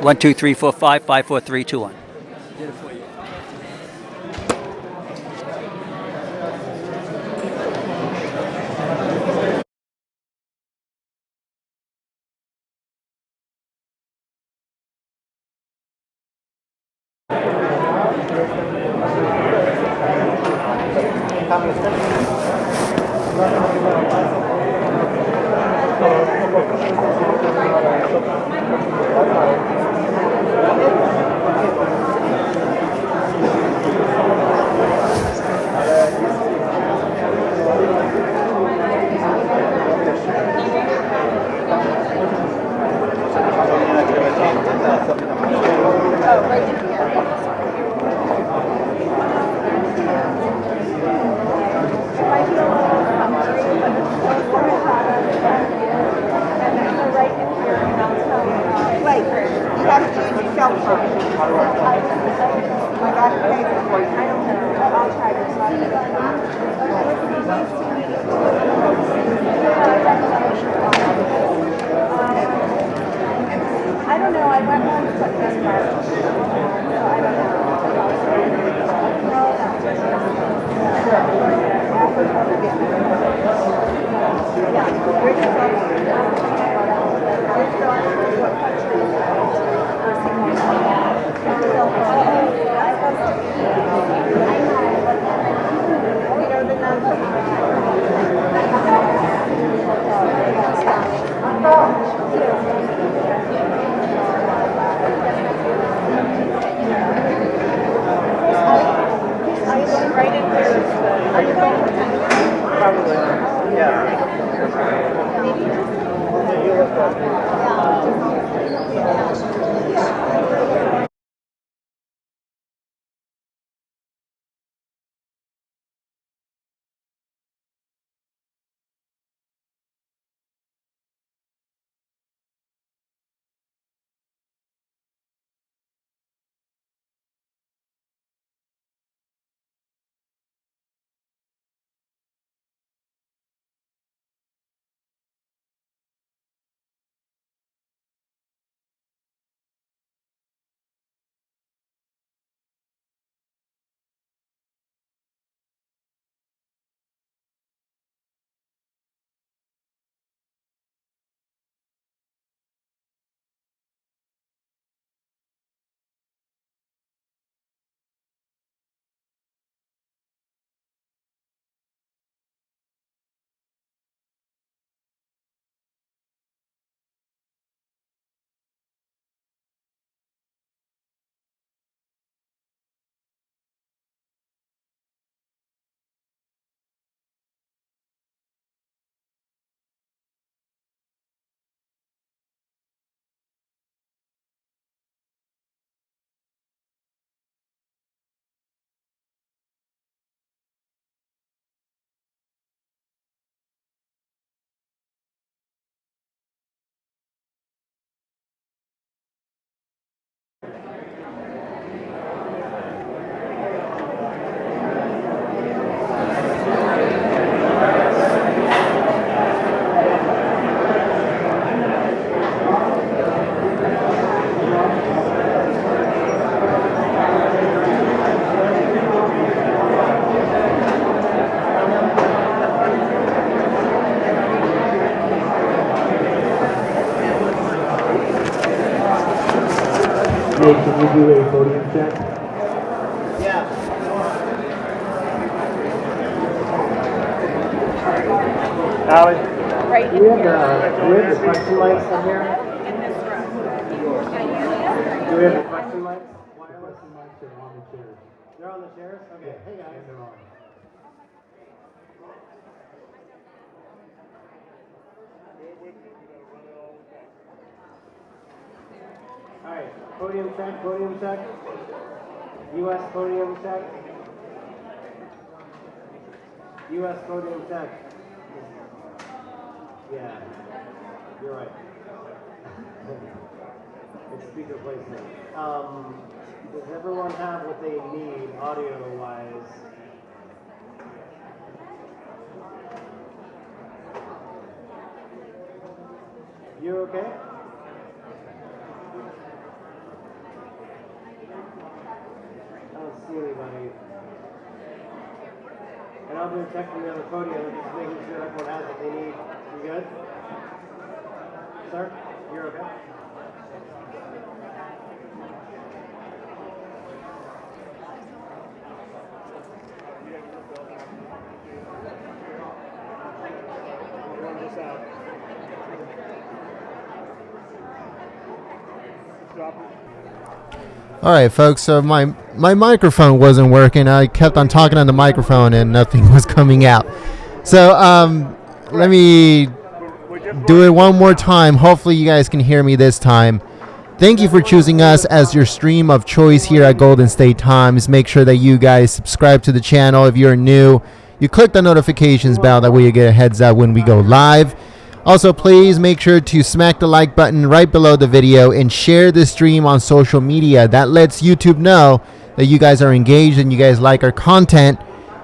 One, two, three, four, five, five, four, three, two, one. we do a podium check? Yeah. Allie? Right Do we have the question mics up here? in this room. Do we have the question mics? Wireless mics are on the chairs. They're on the chairs? Okay. Yeah. Hey guys. They're on. Alright, podium check, podium check. US podium check. US podium check. Yeah, you're right. It's speaker placement. Does everyone have what they need audio-wise? You okay? I don't see anybody. And I'll do a check from the other podium, just making sure everyone has what they need. You good? Sir, you're okay? All right, folks, so my microphone wasn't working. I kept on talking on the microphone and nothing was coming out. So let me do it one more time. Hopefully you guys can hear me this time. Thank you for choosing us as your stream of choice here at Golden State Times. Make sure that you guys subscribe to the channel. If you're new, you click the notifications bell. That way you get a heads up when we go live. Also, please make sure to smack the like button right below the video and share this stream on social media. That lets YouTube know that you guys are engaged and you guys like our content,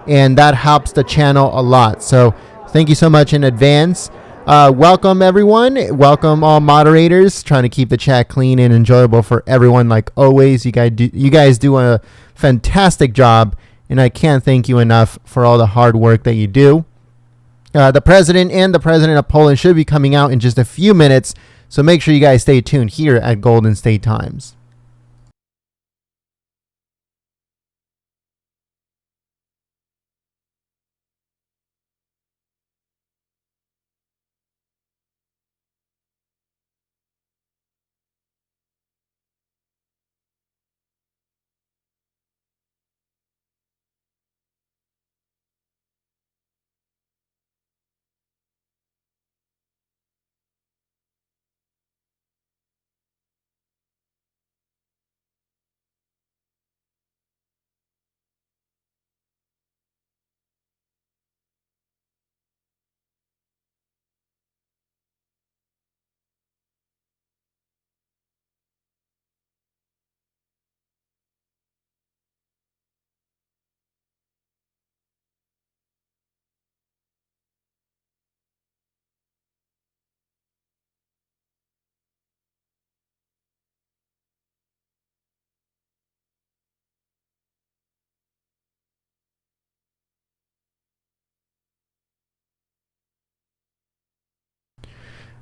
and that helps the channel a lot. So thank you so much in advance. Welcome, everyone. Welcome, all moderators. Trying to keep the chat clean and enjoyable for everyone, like always. You guys do a fantastic job, and I can't thank you enough for all the hard work that you do. The president and the president of Poland should be coming out in just a few minutes, so make sure you guys stay tuned here at Golden State Times.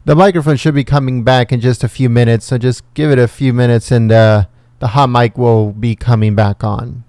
The microphone should be coming back in just a few minutes, so just give it a few minutes and the hot mic will be coming back on.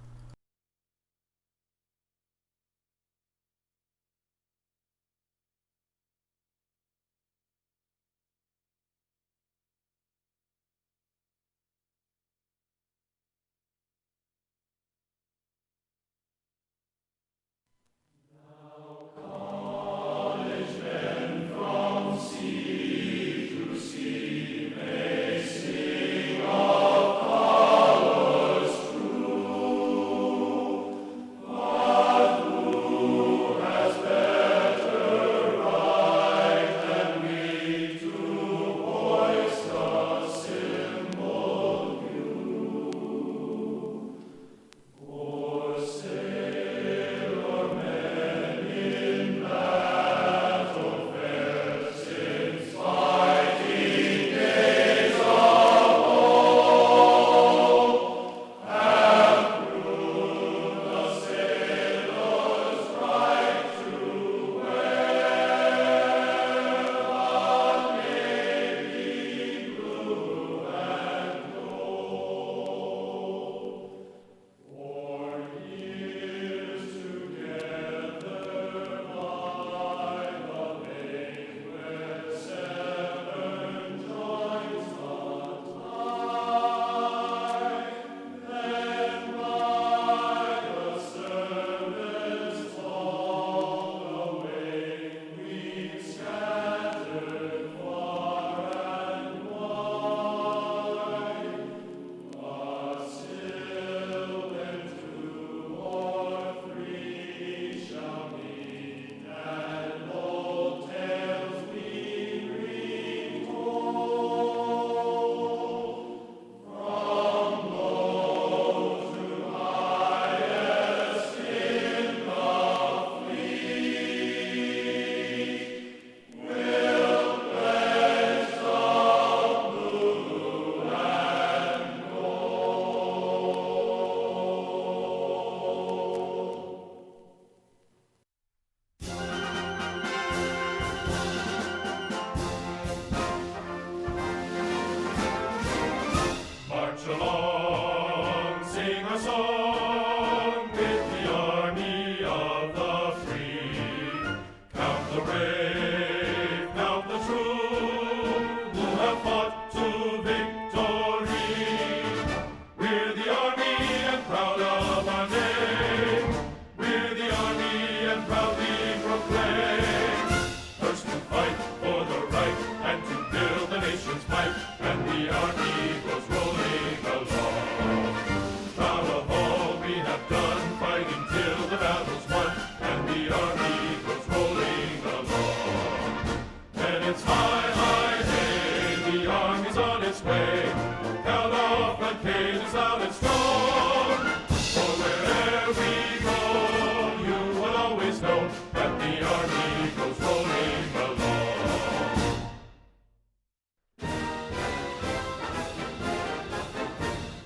always know that the army goes rolling along.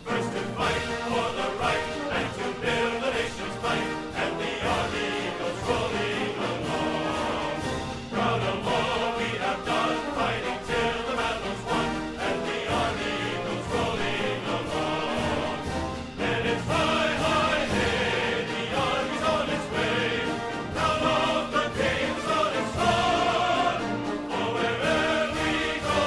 First to fight for the right and to build the nation's might, and the army goes rolling along. Proud of all we have done, fighting till the battle's won, and the army goes rolling along. And it's high, high, hey, the army's on its way. Proud of the games on its run. For wherever we go,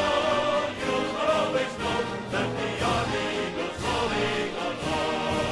you'll always know that the army goes rolling along.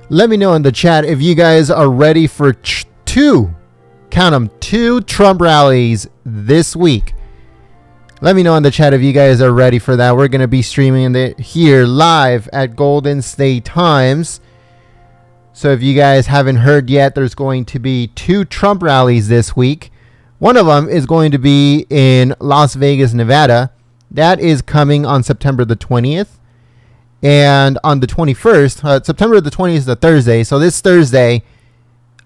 Let me know in the chat if you guys are ready for count them, two Trump rallies this week. Let me know in the chat if you guys are ready for that. We're going to be streaming it here live at Golden State Times. So if you guys haven't heard yet, there's going to be two Trump rallies this week. One of them is going to be in Las Vegas, Nevada. That is coming on September the 20th. And on the 21st, September the 20th is a Thursday. So this Thursday,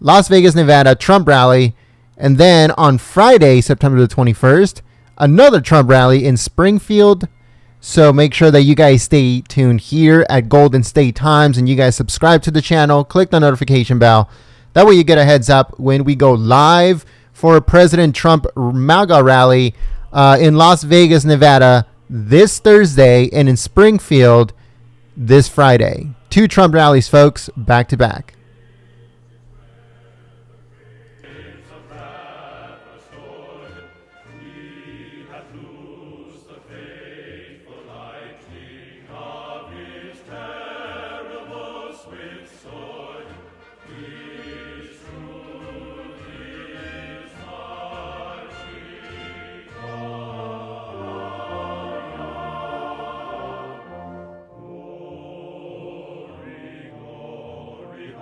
Las Vegas, Nevada, Trump rally. And then on Friday, September the 21st, another Trump rally in Springfield. So make sure that you guys stay tuned here at Golden State Times and you guys subscribe to the channel. Click the notification bell. That way you get a heads up when we go live for a President Trump MAGA rally in Las Vegas, Nevada this Thursday and in Springfield this Friday. Two Trump rallies, folks, back to back. Glory,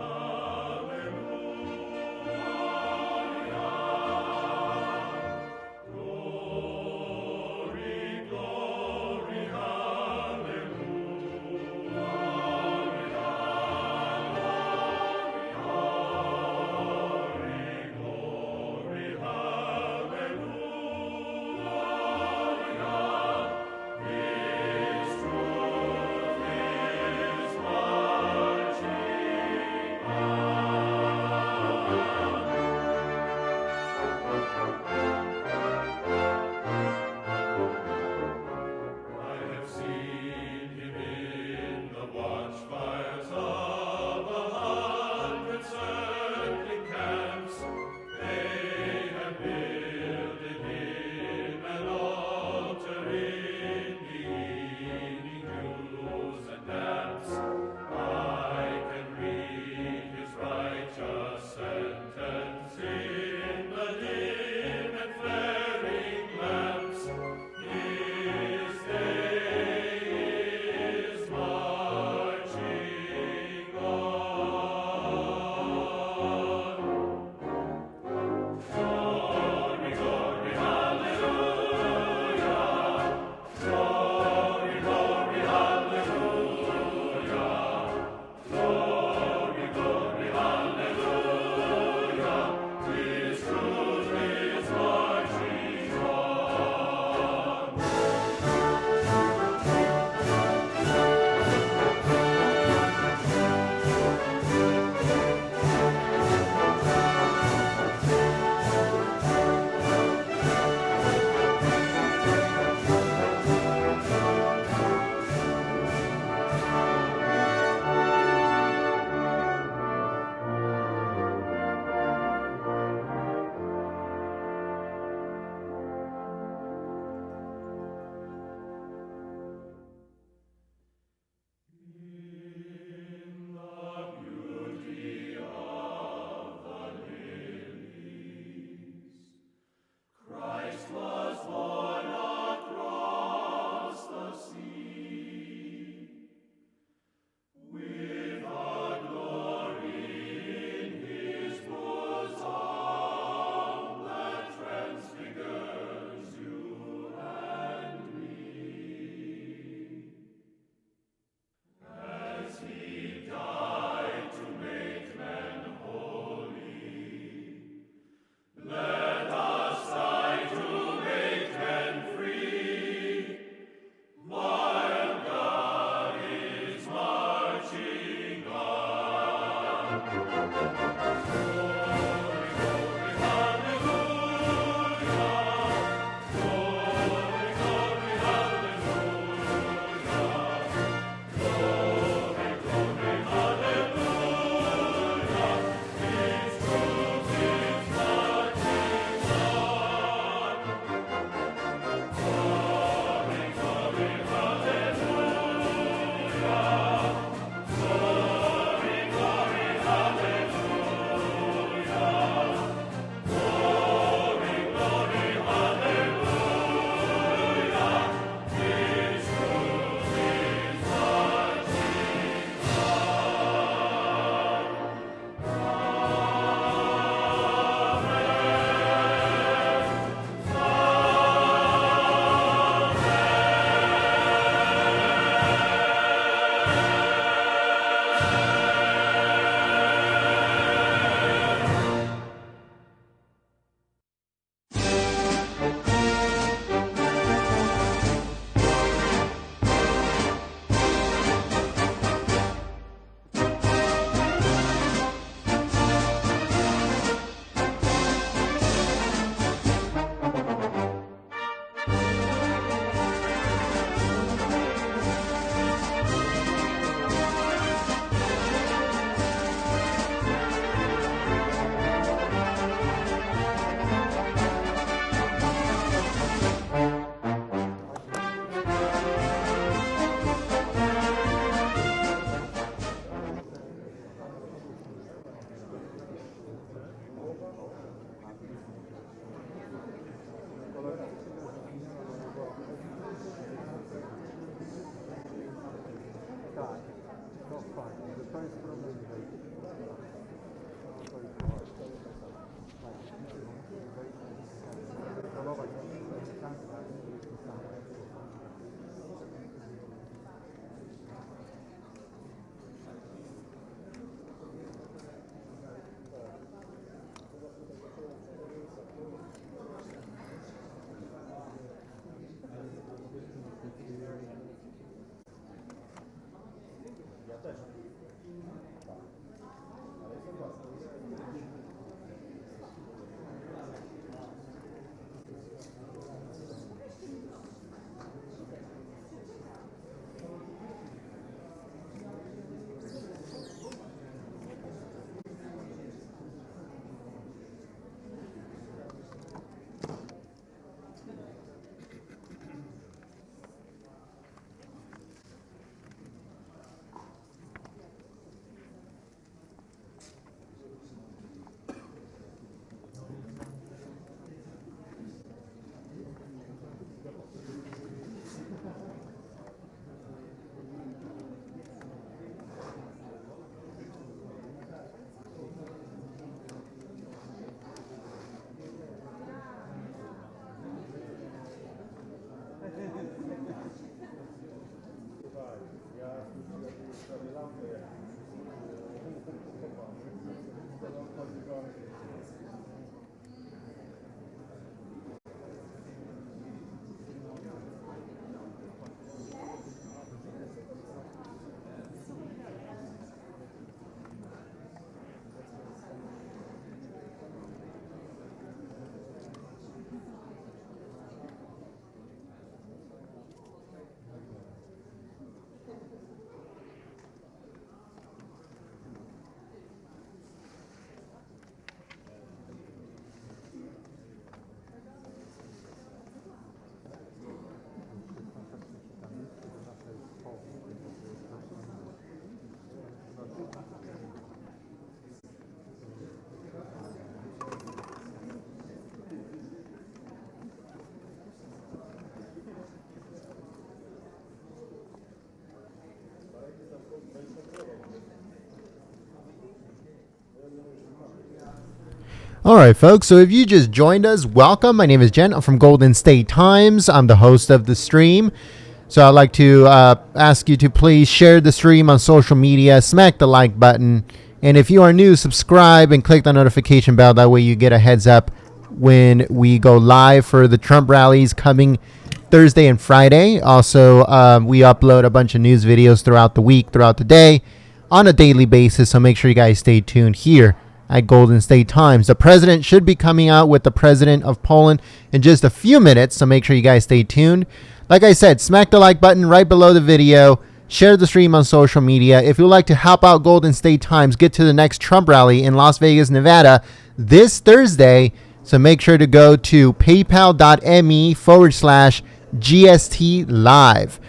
All right, folks. So if you just joined us, welcome. My name is Jen. I'm from Golden State Times. I'm the host of the stream. So I'd like to ask you to please share the stream on social media, smack the like button, and if you are new, subscribe and click the notification bell. That way you get a heads up when we go live for the Trump rallies coming Thursday and Friday. Also, we upload a bunch of news videos throughout the week, throughout the day. on a daily basis. So make sure you guys stay tuned here at Golden State Times. The president should be coming out with the president of Poland in just a few minutes. So make sure you guys stay tuned. Like I said, smack the like button right below the video. Share the stream on social media. If you'd like to help out Golden State Times get to the next Trump rally in Las Vegas, Nevada this Thursday, so make sure to go to paypal.me/GST live.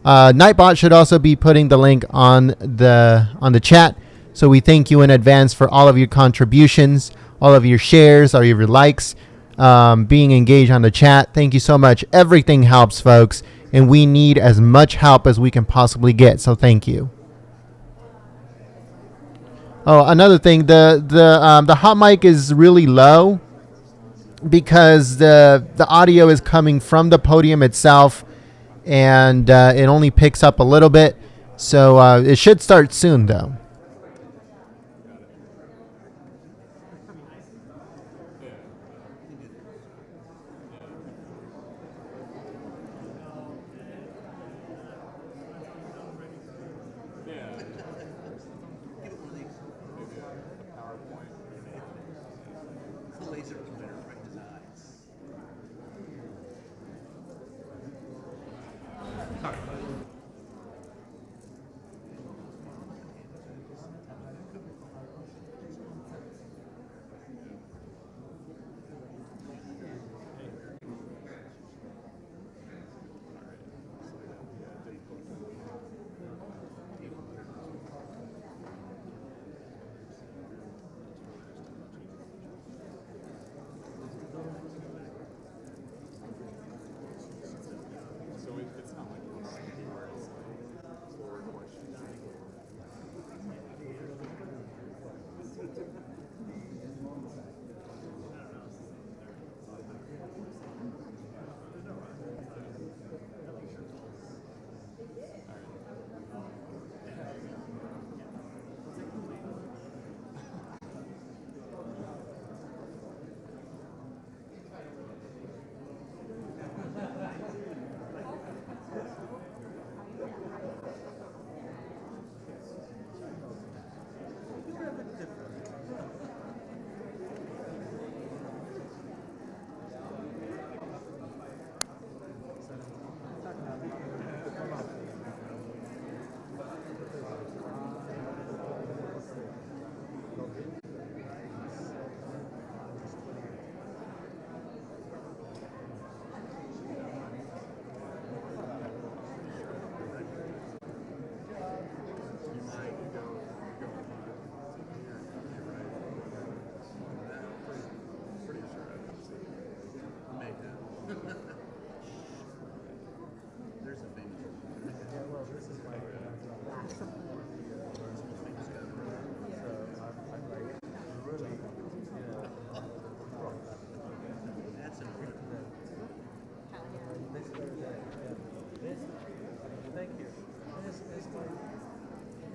Nightbot should also be putting the link on the chat. So we thank you in advance for all of your contributions, all of your shares, all of your likes, being engaged on the chat. Thank you so much. Everything helps, folks. And we need as much help as we can possibly get. So thank you. Oh, another thing, the hot mic is really low because the audio is coming from the podium itself, and it only picks up a little bit. So it should start soon, though.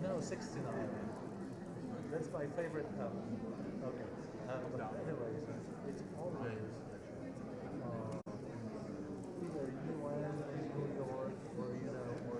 No, 69. That's my favorite cup. Okay. But anyways, it's always either UN, New York, or or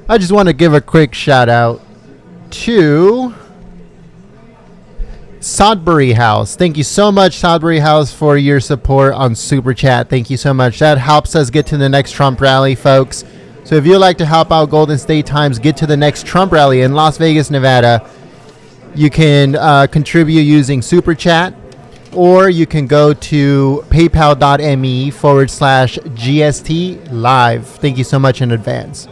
I just want to give a quick shout out to Sodbury House. Thank you so much, Sodbury House, for your support on Super Chat. Thank you so much. That helps us get to the next Trump rally, folks. So if you'd like to help out Golden State Times get to the next Trump rally in Las Vegas, Nevada, you can contribute using Super Chat, or you can go to paypal.me/GST live. Thank you so much in advance.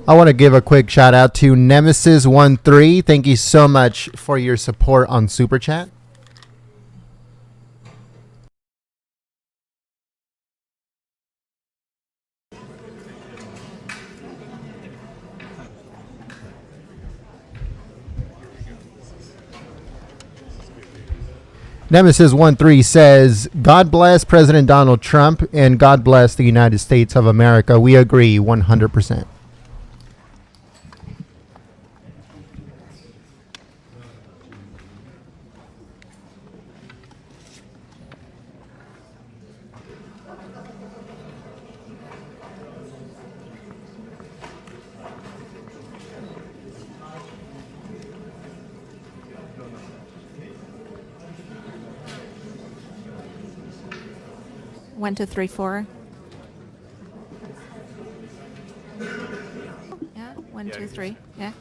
I want to give a quick shout out to Nemesis13. Thank you so much for your support on Super Chat. Nemesis13 says, God bless President Donald Trump and God bless the United States of America. We agree 100%. One, two, three, four. Yeah, one, two, three. Yeah.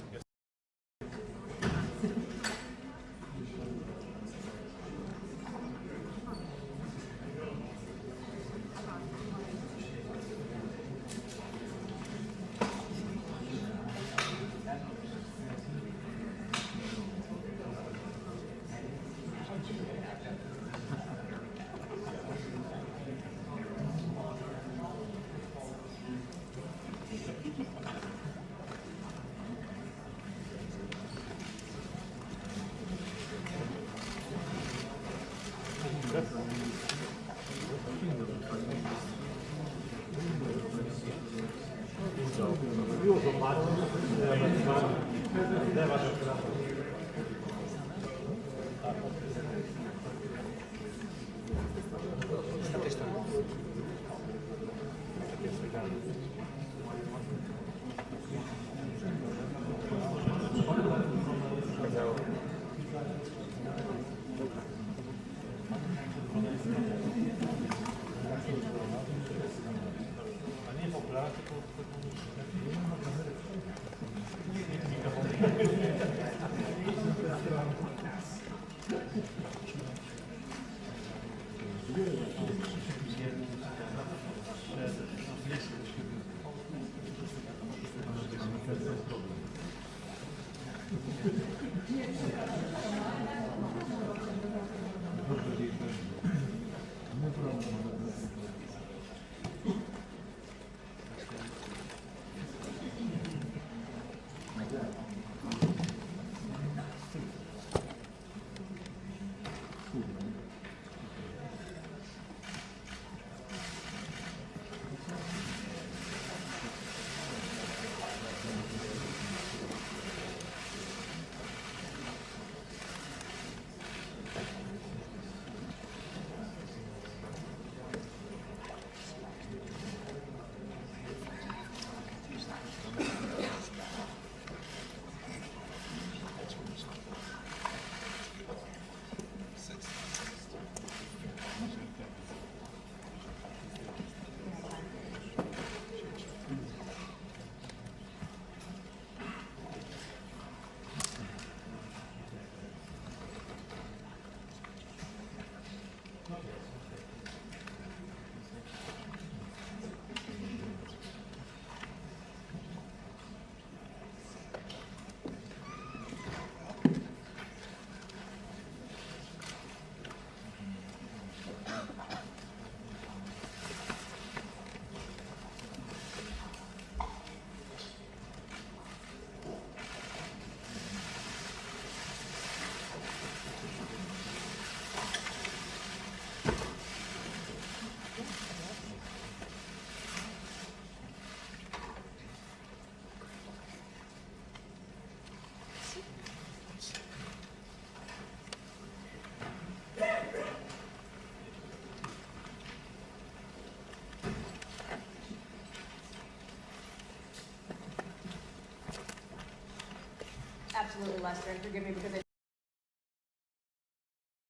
absolutely, Lester, and forgive me because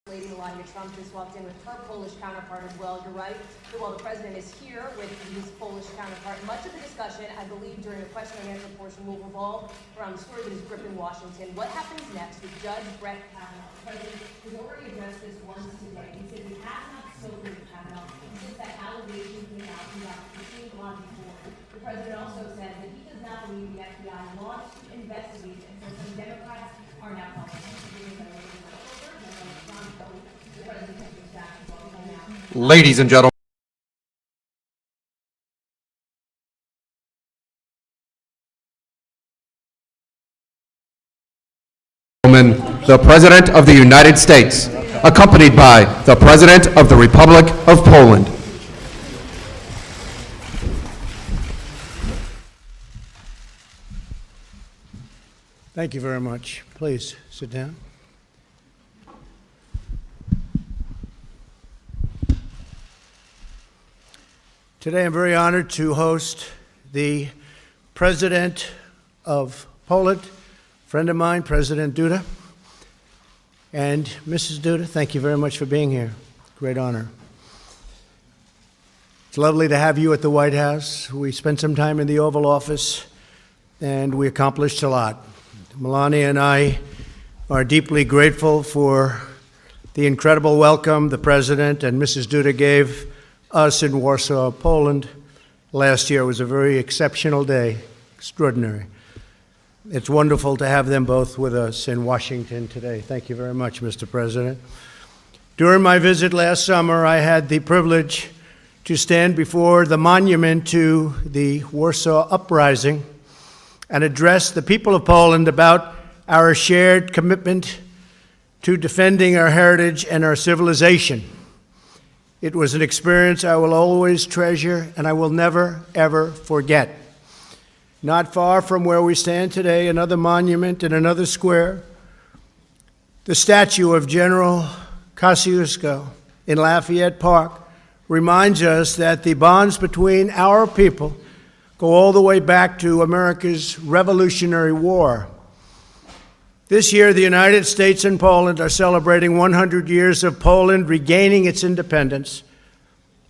Lady Melania Trump just walked in with her Polish counterpart as well. You're right. While the president is here with his Polish counterpart, much of the discussion, I believe, during the question and answer portion will revolve around the story that is gripping Washington. What happens next with Judge Brett Kavanaugh? The president has already addressed this once today. He said we have not spoken to Kavanaugh since that allegation came out in 2014. The president also said that he does not believe the FBI launched an investigation, so some Democrats are now calling him. Ladies and gentlemen, the President of the United States, accompanied by the President of the Republic of Poland. Thank you very much. Please sit down. Today I'm very honored to host the President of Poland, a friend of mine, President Duda. And Mrs. Duda, thank you very much for being here. Great honor. It's lovely to have you at the White House. We spent some time in the Oval Office, and we accomplished a lot. Melania and I are deeply grateful for the incredible welcome the President and Mrs. Duda gave us in Warsaw, Poland. Last year was a very exceptional day, extraordinary. It's wonderful to have them both with us in Washington today. Thank you very much, Mr. President. During my visit last summer, I had the privilege to stand before the monument to the Warsaw Uprising and address the people of Poland about our shared commitment to defending our heritage and our civilization. It was an experience I will always treasure and I will never, ever forget. Not far from where we stand today, another monument in another square, the statue of General Kosciuszko in Lafayette Park reminds us that the bonds between our people go all the way back to America's Revolutionary War. This year, the United States and Poland are celebrating 100 years of Poland regaining its independence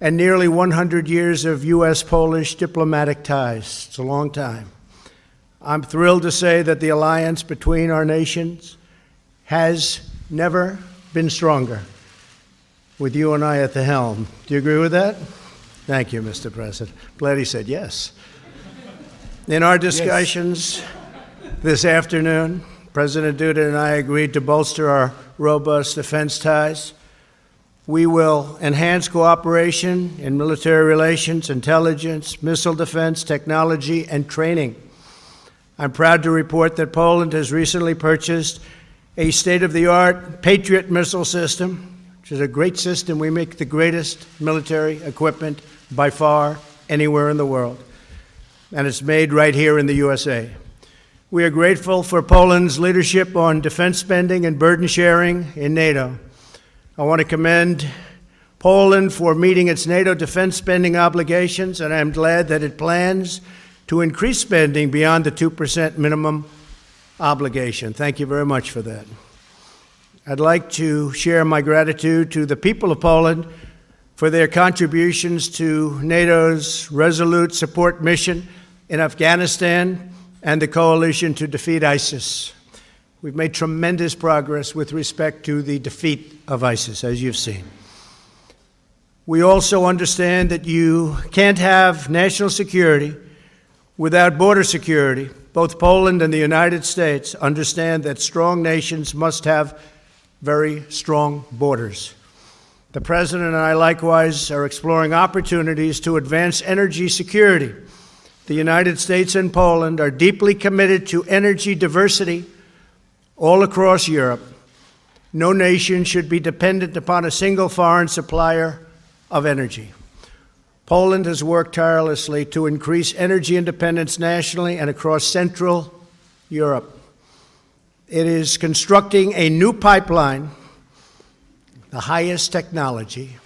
and nearly 100 years of U.S.-Polish diplomatic ties. It's a long time. I'm thrilled to say that the alliance between our nations has never been stronger, with you and I at the helm. Do you agree with that? Thank you, Mr. President. Glad he said yes. In our discussions this afternoon, President Duda and I agreed to bolster our robust defense ties. We will enhance cooperation in military relations, intelligence, missile defense, technology, and training. I'm proud to report that Poland has recently purchased a state-of-the-art Patriot missile system, which is a great system. We make the greatest military equipment by far anywhere in the world, and it's made right here in the USA. We are grateful for Poland's leadership on defense spending and burden sharing in NATO. I want to commend Poland for meeting its NATO defense spending obligations, and I'm glad that it plans to increase spending beyond the 2% minimum obligation. Thank you very much for that. I'd like to share my gratitude to the people of Poland for their contributions to NATO's resolute support mission in Afghanistan and the coalition to defeat ISIS. We've made tremendous progress with respect to the defeat of ISIS, as you've seen. We also understand that you can't have national security without border security. Both Poland and the United States understand that strong nations must have very strong borders. The President and I likewise are exploring opportunities to advance energy security. The United States and Poland are deeply committed to energy diversity all across Europe. No nation should be dependent upon a single foreign supplier of energy. Poland has worked tirelessly to increase energy independence nationally and across Central Europe. It is constructing a new pipeline, the highest technology,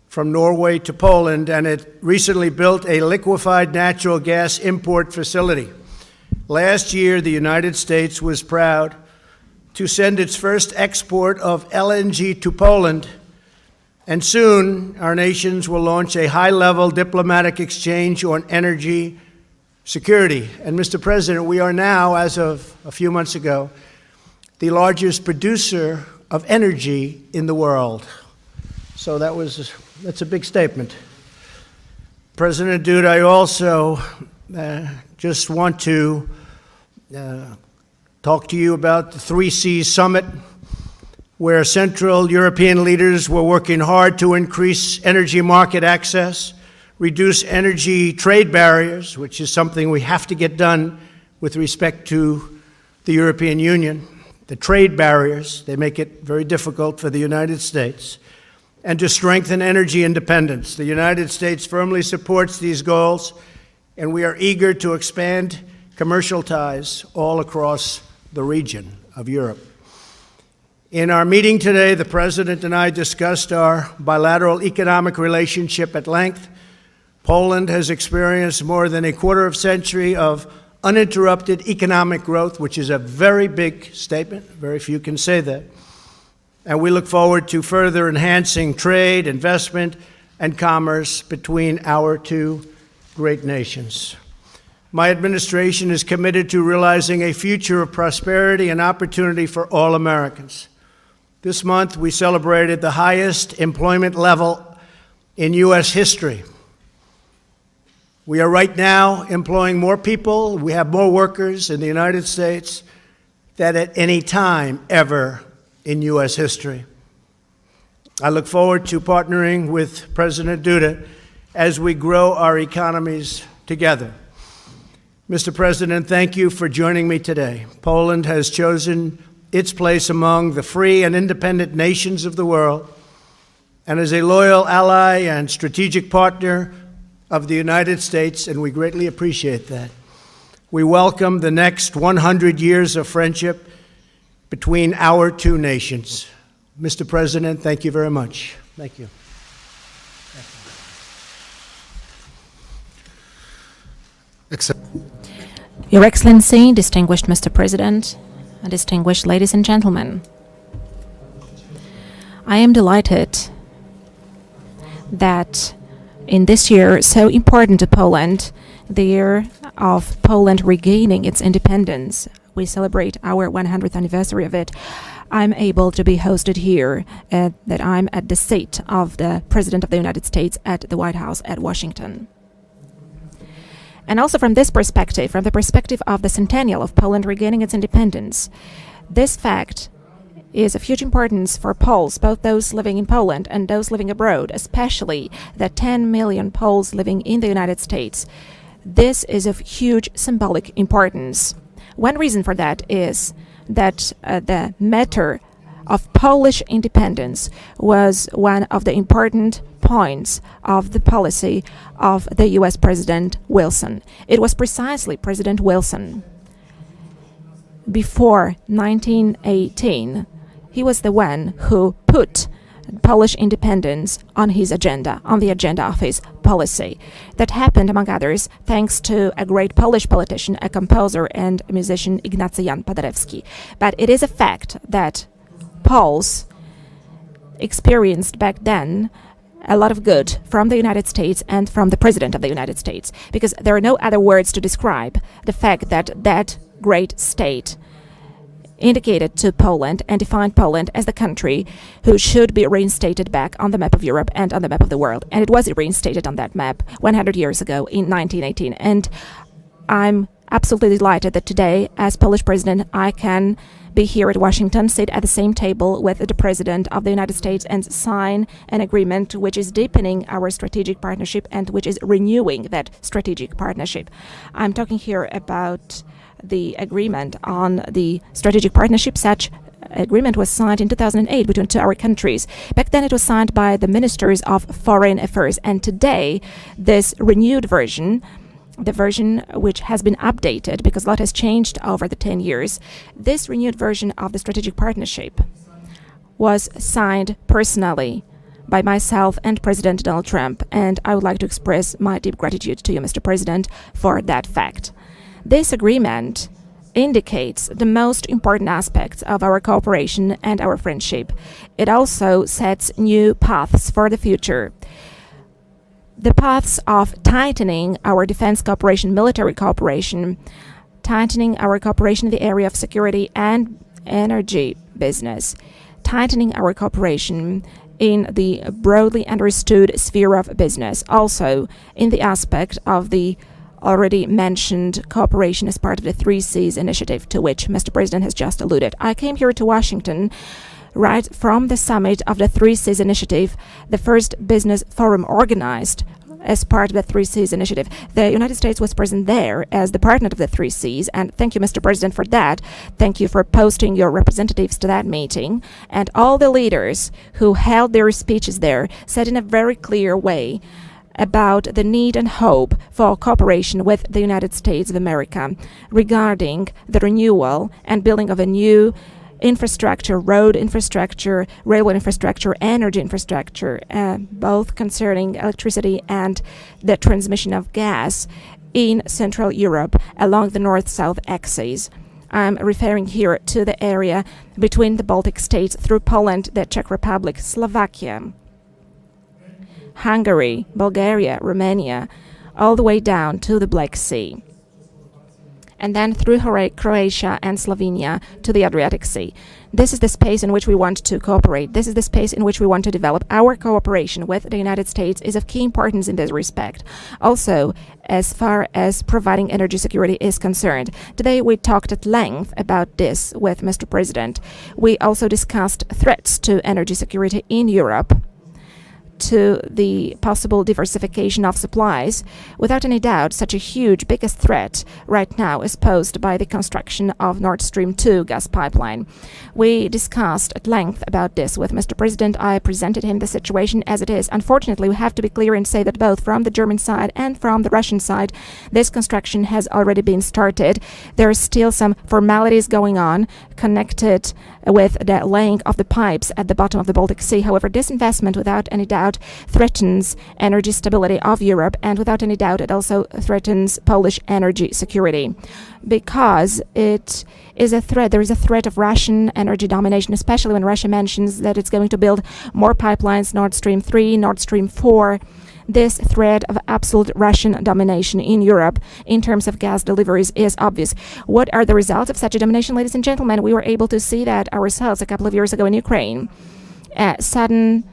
from Norway to Poland, and it recently built a liquefied natural gas import facility. Last year, the United States was proud to send its first export of LNG to Poland, and soon our nations will launch a high-level diplomatic exchange on energy security. And Mr. President, we are now, as of a few months ago, the largest producer of energy in the world. So that's a big statement. President Duda, I also just want to talk to you about the 3Cs Summit, where Central European leaders were working hard to increase energy market access, reduce energy trade barriers, which is something we have to get done with respect to the European Union. The trade barriers, they make it very difficult for the United States, and to strengthen energy independence. The United States firmly supports these goals, and we are eager to expand commercial ties all across the region of Europe. In our meeting today, the President and I discussed our bilateral economic relationship at length. Poland has experienced more than a quarter of a century of uninterrupted economic growth, which is a very big statement. Very few can say that. And we look forward to further enhancing trade, investment, and commerce between our two great nations. My administration is committed to realizing a future of prosperity and opportunity for all Americans. This month, we celebrated the highest employment level in U.S. history. We are right now employing more people. We have more workers in the United States than at any time ever in U.S. history. I look forward to partnering with President Duda as we grow our economies together. Mr. President, thank you for joining me today. Poland has chosen its place among the free and independent nations of the world, and is a loyal ally and strategic partner of the United States, and we greatly appreciate that. We welcome the next 100 years of friendship between our two nations. Mr. President, thank you very much. Thank you. Your Excellency, distinguished Mr. President, and distinguished ladies and gentlemen, I am delighted that in this year so important to Poland, the year of Poland regaining its independence, we celebrate our 100th anniversary of it, I'm able to be hosted here, that I'm at the seat of the President of the United States at the White House at Washington. And also from this perspective, from the perspective of the centennial of Poland regaining its independence, this fact is of huge importance for Poles, both those living in Poland and those living abroad, especially the 10 million Poles living in the United States. This is of huge symbolic importance. One reason for that is that the matter of Polish independence was one of the important points of the policy of the US President Wilson. It was precisely President Wilson. Before 1918, he was the one who put Polish independence on his agenda, on the agenda of his policy. That happened, among others, thanks to a great Polish politician, a composer and a musician, Ignacy Jan Paderewski. But it is a fact that Poles experienced back then a lot of good from the United States and from the President of the United States, because there are no other words to describe the fact that that great state indicated to Poland and defined Poland as the country who should be reinstated back on the map of Europe and on the map of the world. And it was reinstated on that map 100 years ago in 1918. And I'm absolutely delighted that today, as Polish president, I can be here at Washington, sit at the same table with the President of the United States and sign an agreement which is deepening our strategic partnership and which is renewing that strategic partnership. I'm talking here about the agreement on the strategic partnership. Such agreement was signed in 2008 between our countries. Back then it was signed by the ministers of foreign affairs, and today this renewed version, the version which has been updated because a lot has changed over the 10 years, this renewed version of the strategic partnership was signed personally by myself and President Donald Trump, and I would like to express my deep gratitude to you, Mr. President, for that fact. This agreement indicates the most important aspects of our cooperation and our friendship. It also sets new paths for the future. The paths of tightening our defense cooperation, military cooperation, tightening our cooperation in the area of security and energy business, tightening our cooperation in the broadly understood sphere of business, also in the aspect of the already mentioned cooperation as part of the 3Cs initiative to which Mr. President has just alluded. I came here to Washington right from the summit of the 3Cs initiative, the first business forum organized as part of the 3Cs initiative. The United States was present there as the partner of the 3Cs, and thank you, Mr. President, for that. Thank you for posting your representatives to that meeting. And all the leaders who held their speeches there said in a very clear way about the need and hope for cooperation with the United States of America regarding the renewal and building of a new infrastructure, road infrastructure, railway infrastructure, energy infrastructure, both concerning electricity and the transmission of gas in Central Europe along the north-south axis. I'm referring here to the area between the Baltic states through Poland, the Czech Republic, Slovakia, Hungary, Bulgaria, Romania, all the way down to the Black Sea, and then through Croatia and Slovenia to the Adriatic Sea. This is the space in which we want to cooperate. This is the space in which we want to develop. Our cooperation with the United States is of key importance in this respect. Also, as far as providing energy security is concerned. Today we talked at length about this with Mr. President. We also discussed threats to energy security in Europe, to the possible diversification of supplies. Without any doubt, such a huge, biggest threat right now is posed by the construction of Nord Stream 2 gas pipeline. We discussed at length about this with Mr. President. I presented him the situation as it is. Unfortunately, we have to be clear and say that both from the German side and from the Russian side, this construction has already been started. There are still some formalities going on connected with the laying of the pipes at the bottom of the Baltic Sea. However, this investment, without any doubt, threatens energy stability of Europe, and without any doubt, it also threatens Polish energy security, because it is a threat. There is a threat of Russian energy domination, especially when Russia mentions that it's going to build more pipelines, Nord Stream 3, Nord Stream 4. This threat of absolute Russian domination in Europe in terms of gas deliveries is obvious. What are the results of such a domination, ladies and gentlemen? We were able to see that ourselves a couple of years ago in Ukraine. Sudden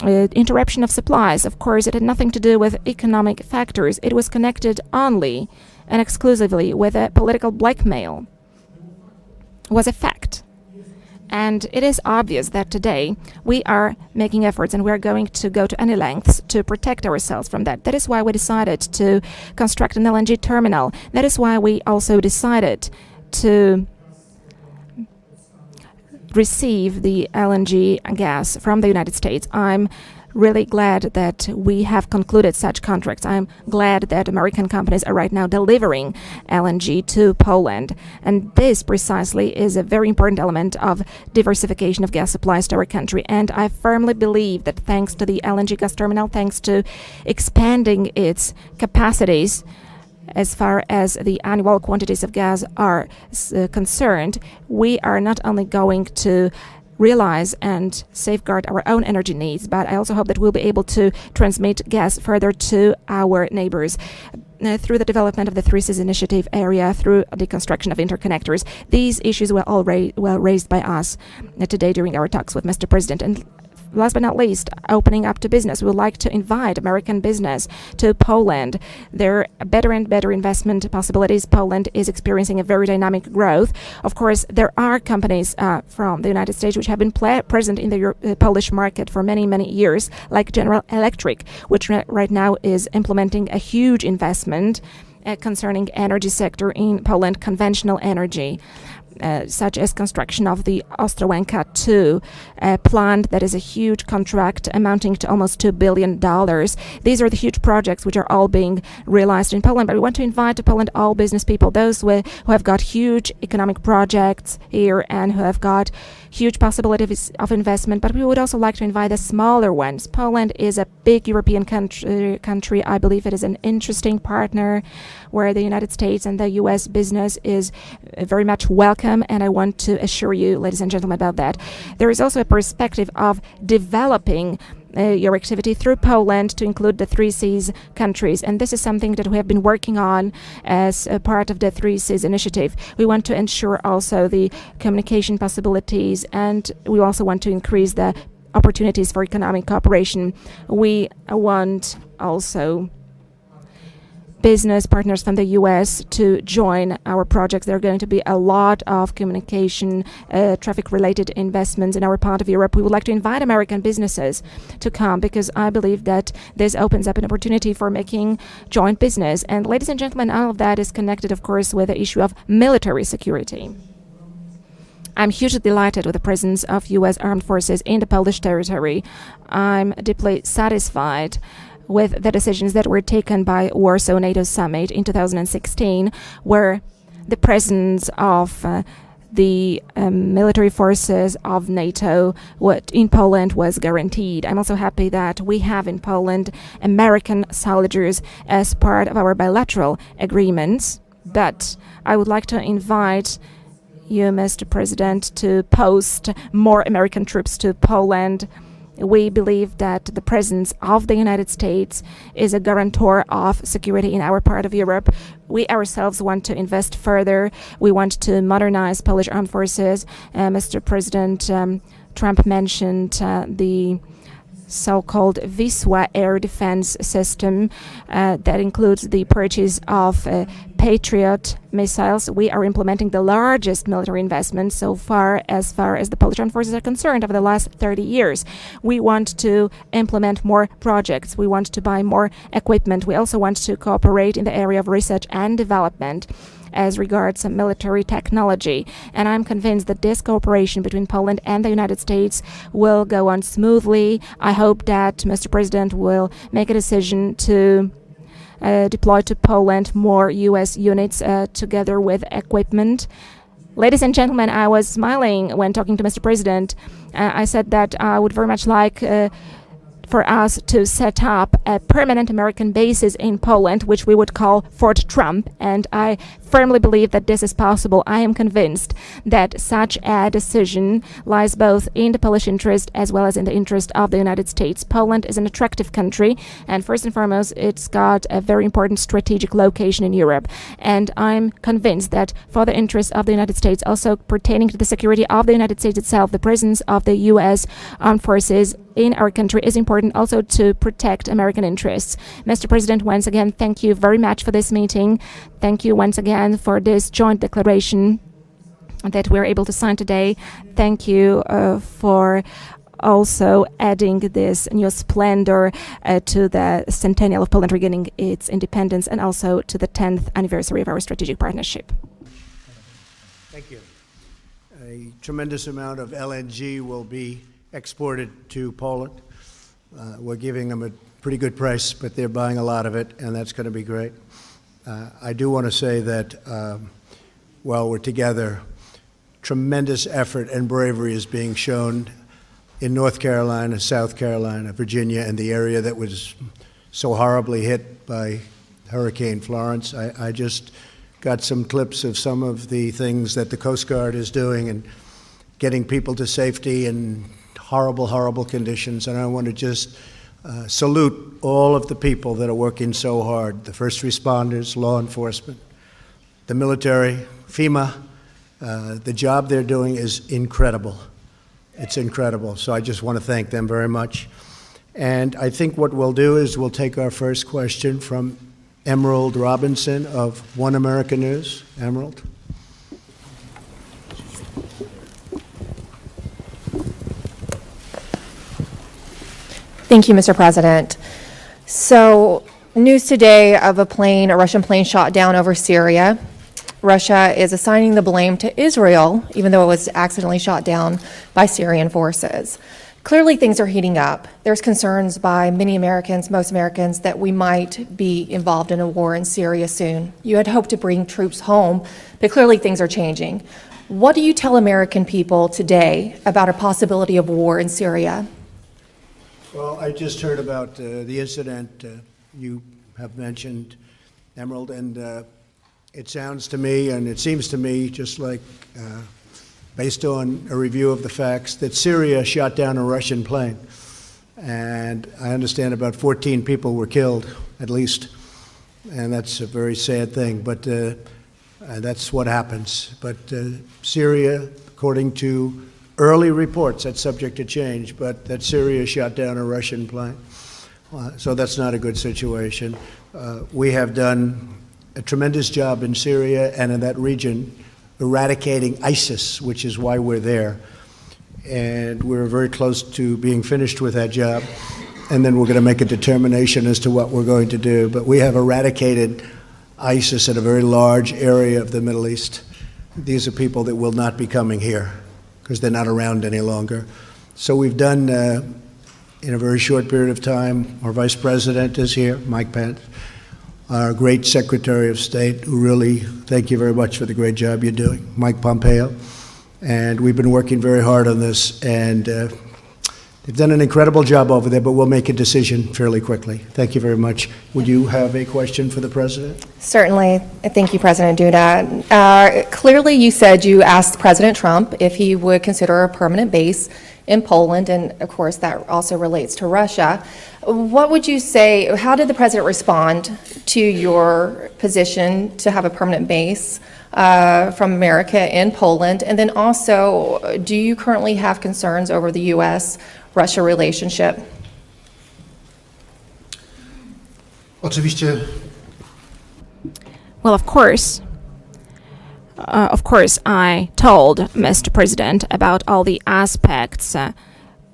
interruption of supplies. Of course, it had nothing to do with economic factors. It was connected only and exclusively with a political blackmail. It was a fact. And it is obvious that today we are making efforts and we are going to go to any lengths to protect ourselves from that. That is why we decided to construct an LNG terminal. That is why we also decided to receive the LNG gas from the United States. I'm really glad that we have concluded such contracts. I'm glad that American companies are right now delivering LNG to Poland. And this precisely is a very important element of diversification of gas supplies to our country. And I firmly believe that thanks to the LNG gas terminal, thanks to expanding its capacities, as far as the annual quantities of gas are concerned, we are not only going to realize and safeguard our own energy needs, but I also hope that we'll be able to transmit gas further to our neighbors through the development of the 3Cs initiative area, through the construction of interconnectors. These issues were all well raised by us today during our talks with Mr. President. And last but not least, opening up to business. We would like to invite American business to Poland. There are better and better investment possibilities. Poland is experiencing a very dynamic growth. Of course, there are companies from the United States which have been present in the Polish market for many, many years, like General Electric, which right now is implementing a huge investment concerning energy sector in Poland, conventional energy. such as construction of the Ostrołęka 2 plant. That is a huge contract amounting to almost $2 billion. These are the huge projects which are all being realized in Poland. But we want to invite to Poland all business people, those who have got huge economic projects here and who have got huge possibilities of investment. But we would also like to invite the smaller ones. Poland is a big European country. I believe it is an interesting partner where the United States and the U.S. business is very much welcome, and I want to assure you, ladies and gentlemen, about that. There is also a perspective of developing your activity through Poland to include the 3Cs countries, and this is something that we have been working on as a part of the 3Cs initiative. We want to ensure also the communication possibilities, and we also want to increase the opportunities for economic cooperation. We want also business partners from the U.S. to join our projects. There are going to be a lot of communication, traffic-related investments in our part of Europe. We would like to invite American businesses to come because I believe that this opens up an opportunity for making joint business. And ladies and gentlemen, all of that is connected, of course, with the issue of military security. I'm hugely delighted with the presence of U.S. armed forces in the Polish territory. I'm deeply satisfied with the decisions that were taken by Warsaw NATO Summit in 2016, where the presence of the military forces of NATO in Poland was guaranteed. I'm also happy that we have in Poland American soldiers as part of our bilateral agreements. But I would like to invite you, Mr. President, to post more American troops to Poland. We believe that the presence of the United States is a guarantor of security in our part of Europe. We ourselves want to invest further. We want to modernize Polish armed forces. Mr. President Trump mentioned the so-called Wisła air defense system that includes the purchase of Patriot missiles. We are implementing the largest military investment so far as the Polish armed forces are concerned over the last 30 years. We want to implement more projects. We want to buy more equipment. We also want to cooperate in the area of research and development as regards military technology. And I'm convinced that this cooperation between Poland and the United States will go on smoothly. I hope that Mr. President will make a decision to deploy to Poland more U.S. units together with equipment. Ladies and gentlemen, I was smiling when talking to Mr. President. I said that I would very much like for us to set up a permanent American bases in Poland, which we would call Fort Trump, and I firmly believe that this is possible. I am convinced that such a decision lies both in the Polish interest as well as in the interest of the United States. Poland is an attractive country, and first and foremost, it's got a very important strategic location in Europe, and I'm convinced that for the interest of the United States, also pertaining to the security of the United States itself, the presence of the U.S. armed forces in our country is important also to protect American interests. Mr. President, once again, thank you very much for this meeting. Thank you once again for this joint declaration that we're able to sign today. Thank you for also adding this new splendor to the centennial of Poland regaining its independence and also to the 10th anniversary of our strategic partnership. Thank you. A tremendous amount of LNG will be exported to Poland. We're giving them a pretty good price, but they're buying a lot of it, and that's going to be great. I do want to say that while we're together, tremendous effort and bravery is being shown in North Carolina, South Carolina, Virginia, and the area that was so horribly hit by Hurricane Florence. I just got some clips of some of the things that the Coast Guard is doing and getting people to safety in horrible, horrible conditions. And I want to just salute all of the people that are working so hard, the first responders, law enforcement, the military, FEMA. The job they're doing is incredible. It's incredible. So I just want to thank them very much. And I think what we'll do is we'll take our first question from Emerald Robinson of One America News. Emerald. Thank you, Mr. President. So, news today of a Russian plane shot down over Syria. Russia is assigning the blame to Israel, even though it was accidentally shot down by Syrian forces. Clearly, things are heating up. There's concerns by many Americans, most Americans, that we might be involved in a war in Syria soon. You had hoped to bring troops home, but clearly things are changing. What do you tell American people today about a possibility of war in Syria? Well, I just heard about the incident you have mentioned, Emerald, and it sounds to me, and it seems to me, just like based on a review of the facts, that Syria shot down a Russian plane. And I understand about 14 people were killed, at least. And that's a very sad thing, but that's what happens. But Syria, according to early reports, that's subject to change, but that Syria shot down a Russian plane. So that's not a good situation. We have done a tremendous job in Syria and in that region eradicating ISIS, which is why we're there. And we're very close to being finished with that job. And then we're going to make a determination as to what we're going to do. But we have eradicated ISIS in a very large area of the Middle East. These are people that will not be coming here because they're not around any longer. So we've done, in a very short period of time, our Vice President is here, Mike Pence, our great Secretary of State, who really, thank you very much for the great job you're doing, Mike Pompeo. And we've been working very hard on this, and they've done an incredible job over there, but we'll make a decision fairly quickly. Thank you very much. Would you have a question for the President? Certainly. Thank you, President Duda. Clearly, you said you asked President Trump if he would consider a permanent base in Poland, and of course that also relates to Russia. What would you say, how did the President respond to your position to have a permanent base from America in Poland? And then also, do you currently have concerns over the U.S.-Russia relationship? Oczywiście. Well, of course, I told Mr. President about all the aspects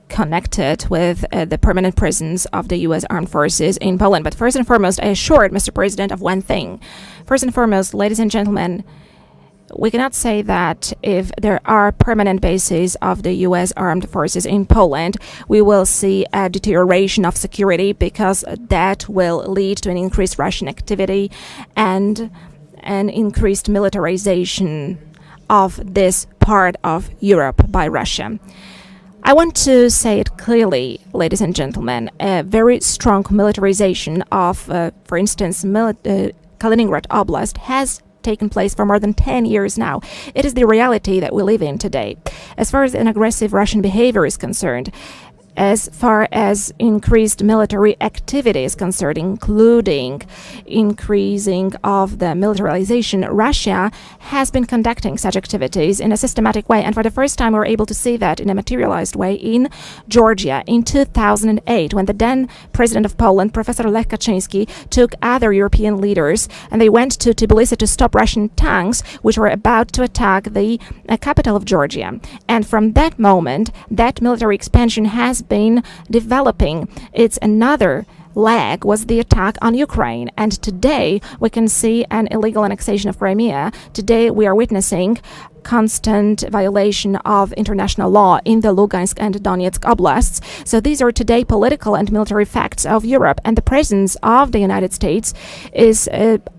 connected with the permanent presence of the U.S. Armed Forces in Poland. But first and foremost, I assured Mr. President of one thing. First and foremost, ladies and gentlemen, we cannot say that if there are permanent bases of the U.S. Armed Forces in Poland, we will see a deterioration of security, because that will lead to an increased Russian activity and an increased militarization of this part of Europe by Russia. I want to say it clearly, ladies and gentlemen, a very strong militarization of, for instance, Kaliningrad Oblast has taken place for more than 10 years now. It is the reality that we live in today. As far as an aggressive Russian behavior is concerned, as far as increased military activity is concerned, including increasing of the militarization, Russia has been conducting such activities in a systematic way. And for the first time, we're able to see that in a materialized way in Georgia in 2008, when the then president of Poland, Professor Lech Kaczynski, took other European leaders, and they went to Tbilisi to stop Russian tanks which were about to attack the capital of Georgia. And from that moment, that military expansion has been developing. It's another leg was the attack on Ukraine, and today we can see an illegal annexation of Crimea. Today we are witnessing constant violation of international law in the Lugansk and Donetsk oblasts. So these are today political and military facts of Europe, and the presence of the United States is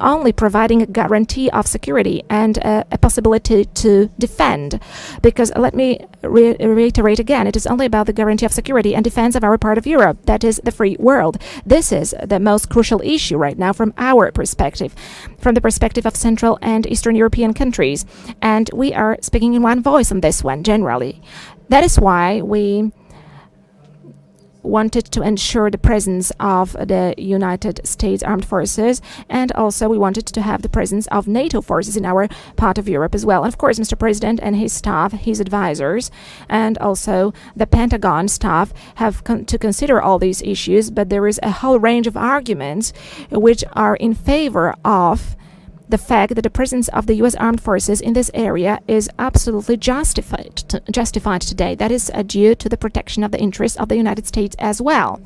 only providing a guarantee of security and a possibility to defend. Because let me reiterate again, it is only about the guarantee of security and defense of our part of Europe, that is the free world. This is the most crucial issue right now from our perspective, from the perspective of Central and Eastern European countries. And we are speaking in one voice on this one generally. That is why we wanted to ensure the presence of the United States Armed Forces, and also we wanted to have the presence of NATO forces in our part of Europe as well. And of course, Mr. President and his staff, his advisors, and also the Pentagon staff have to consider all these issues, but there is a whole range of arguments which are in favor of the fact that the presence of the U.S. Armed Forces in this area is absolutely justified today. That is due to the protection of the interests of the United States as well.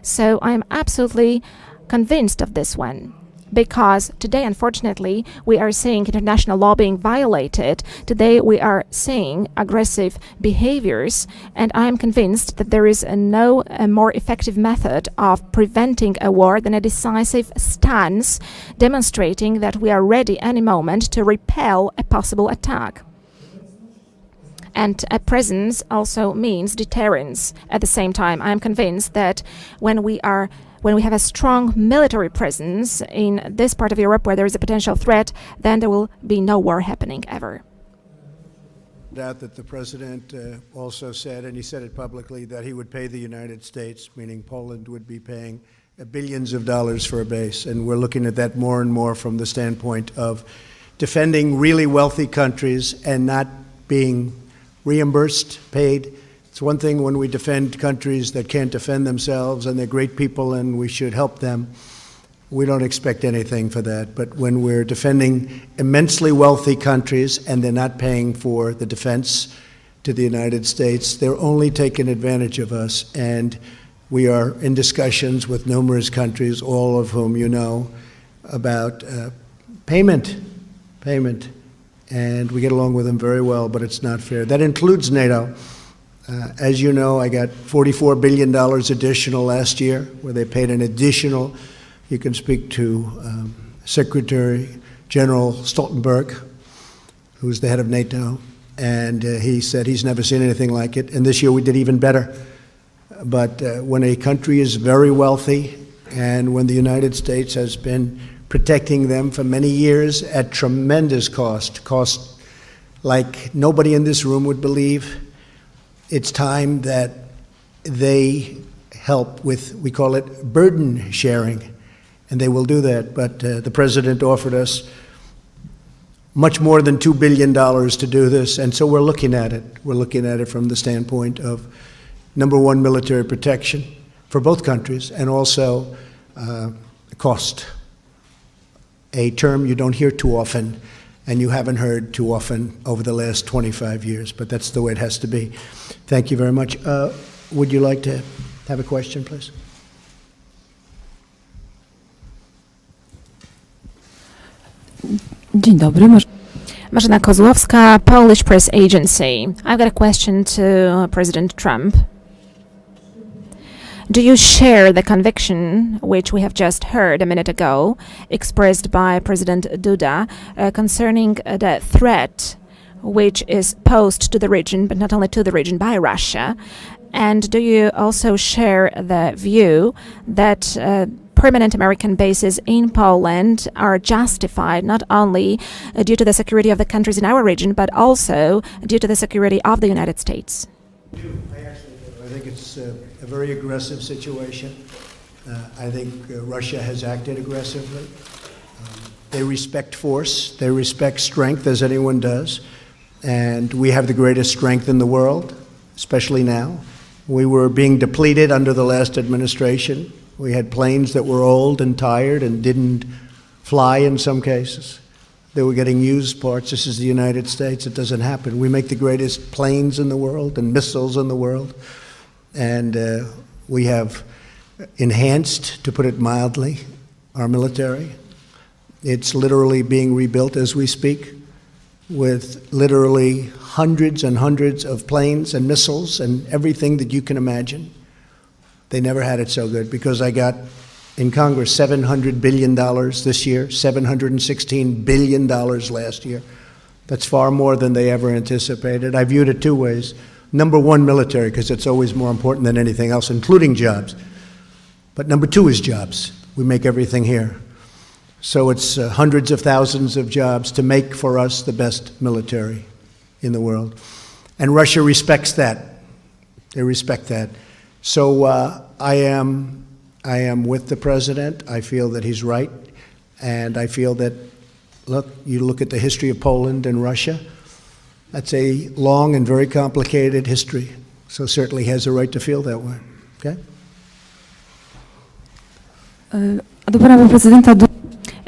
So I'm absolutely convinced of this one. because today, unfortunately, we are seeing international law being violated. Today, we are seeing aggressive behaviors, and I am convinced that there is no more effective method of preventing a war than a decisive stance, demonstrating that we are ready any moment to repel a possible attack. And a presence also means deterrence. At the same time, I am convinced that when we have a strong military presence in this part of Europe where there is a potential threat, then there will be no war happening ever. Doubt that the president also said, and he said it publicly, that he would pay the United States, meaning Poland would be paying billions of dollars for a base. And we're looking at that more and more from the standpoint of defending really wealthy countries and not being reimbursed, paid. It's one thing when we defend countries that can't defend themselves and they're great people and we should help them. We don't expect anything for that. But when we're defending immensely wealthy countries and they're not paying for the defense to the United States, they're only taking advantage of us. And we are in discussions with numerous countries, all of whom you know, about payment. And we get along with them very well, but it's not fair. That includes NATO. As you know, I got $44 billion additional last year, where they paid an additional. You can speak to Secretary General Stoltenberg, who's the head of NATO, and he said he's never seen anything like it. And this year we did even better. But when a country is very wealthy, and when the United States has been protecting them for many years at tremendous cost like nobody in this room would believe, it's time that they help with, we call it burden sharing, and they will do that. But the president offered us much more than $2 billion to do this, and so we're looking at it. We're looking at it from the standpoint of, number one, military protection for both countries, and also cost. A term you don't hear too often, and you haven't heard too often over the last 25 years, but that's the way it has to be. Thank you very much. Would you like to have a question, please? Dzień dobry. Marzena Kozłowska, Polish Press Agency. I've got a question to President Trump. Do you share the conviction, which we have just heard a minute ago, expressed by President Duda, concerning the threat which is posed to the region, but not only to the region, by Russia? And do you also share the view that permanent American bases in Poland are justified not only due to the security of the countries in our region, but also due to the security of the United States? I think it's a very aggressive situation. I think Russia has acted aggressively. They respect force. They respect strength, as anyone does. And we have the greatest strength in the world, especially now. We were being depleted under the last administration. We had planes that were old and tired and didn't fly in some cases. They were getting used parts. This is the United States. It doesn't happen. We make the greatest planes in the world and missiles in the world. And we have enhanced, to put it mildly, our military. It's literally being rebuilt as we speak, with literally hundreds and hundreds of planes and missiles and everything that you can imagine. They never had it so good, because I got in Congress $700 billion this year, $716 billion last year. That's far more than they ever anticipated. I viewed it two ways. Number one, military, because it's always more important than anything else, including jobs. But number two is jobs. We make everything here. So it's hundreds of thousands of jobs to make for us the best military in the world. And Russia respects that. They respect that. So I am with the president. I feel that he's right. And I feel that, look, you look at the history of Poland and Russia, that's a long and very complicated history. So certainly he has a right to feel that way. Okay? Do pana prezydenta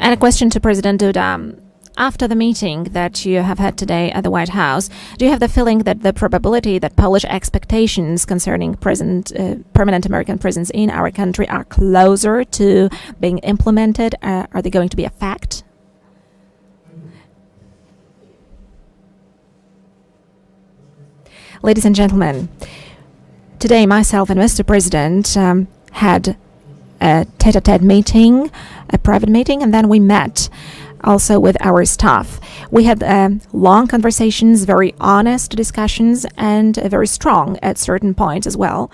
And a question to President Duda. after the meeting that you have had today at the White House, do you have the feeling that the probability that Polish expectations concerning permanent American presence in our country are closer to being implemented? Are they going to be a fact? Ladies and gentlemen, today myself and Mr. President had a tete-a-tete meeting, a private meeting, and then we met also with our staff. We had long conversations, very honest discussions, and very strong at certain points as well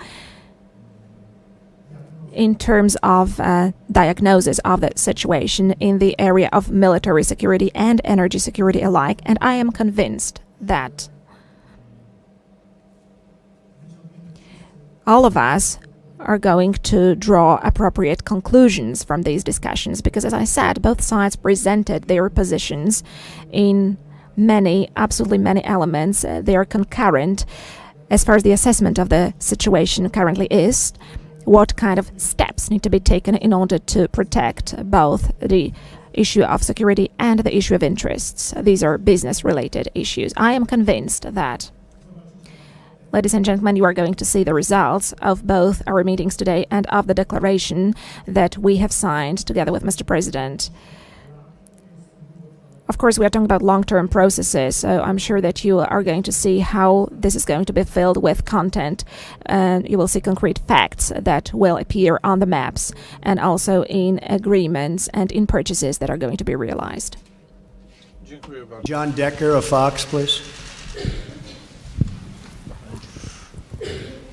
in terms of diagnosis of the situation in the area of military security and energy security alike. And I am convinced that all of us are going to draw appropriate conclusions from these discussions because, as I said, both sides presented their positions in absolutely many elements. They are concurrent as far as the assessment of the situation currently is, what kind of steps need to be taken in order to protect both the issue of security and the issue of interests. These are business-related issues. I am convinced that, ladies and gentlemen, you are going to see the results of both our meetings today and of the declaration that we have signed together with Mr. President. Of course, we are talking about long-term processes, so I'm sure that you are going to see how this is going to be filled with content. You will see concrete facts that will appear on the maps and also in agreements and in purchases that are going to be realized. John Decker of Fox, please.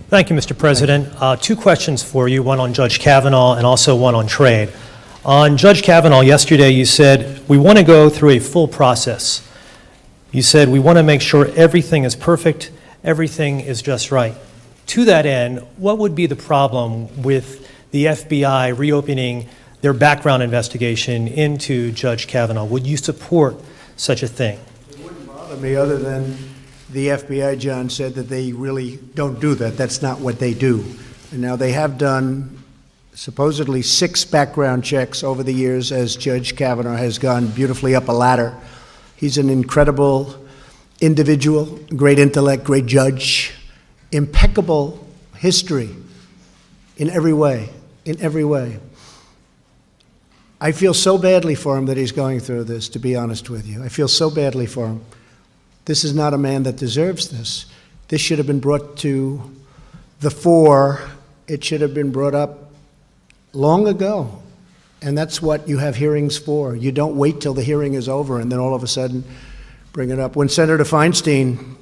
Thank you, Mr. President. Two questions for you, one on Judge Kavanaugh and also one on trade. On Judge Kavanaugh, yesterday you said, we want to go through a full process. You said, we want to make sure everything is perfect, everything is just right. To that end, what would be the problem with the FBI reopening their background investigation into Judge Kavanaugh? Would you support such a thing? It wouldn't bother me other than the FBI, John, said that they really don't do that. That's not what they do. And now they have done supposedly 6 background checks over the years as Judge Kavanaugh has gone beautifully up a ladder. He's an incredible individual, great intellect, great judge, impeccable history in every way, in every way. I feel so badly for him that he's going through this, to be honest with you. I feel so badly for him. This is not a man that deserves this. This should have been brought to the fore. It should have been brought up long ago. And that's what you have hearings for. You don't wait till the hearing is over and then all of a sudden bring it up. When Senator Feinstein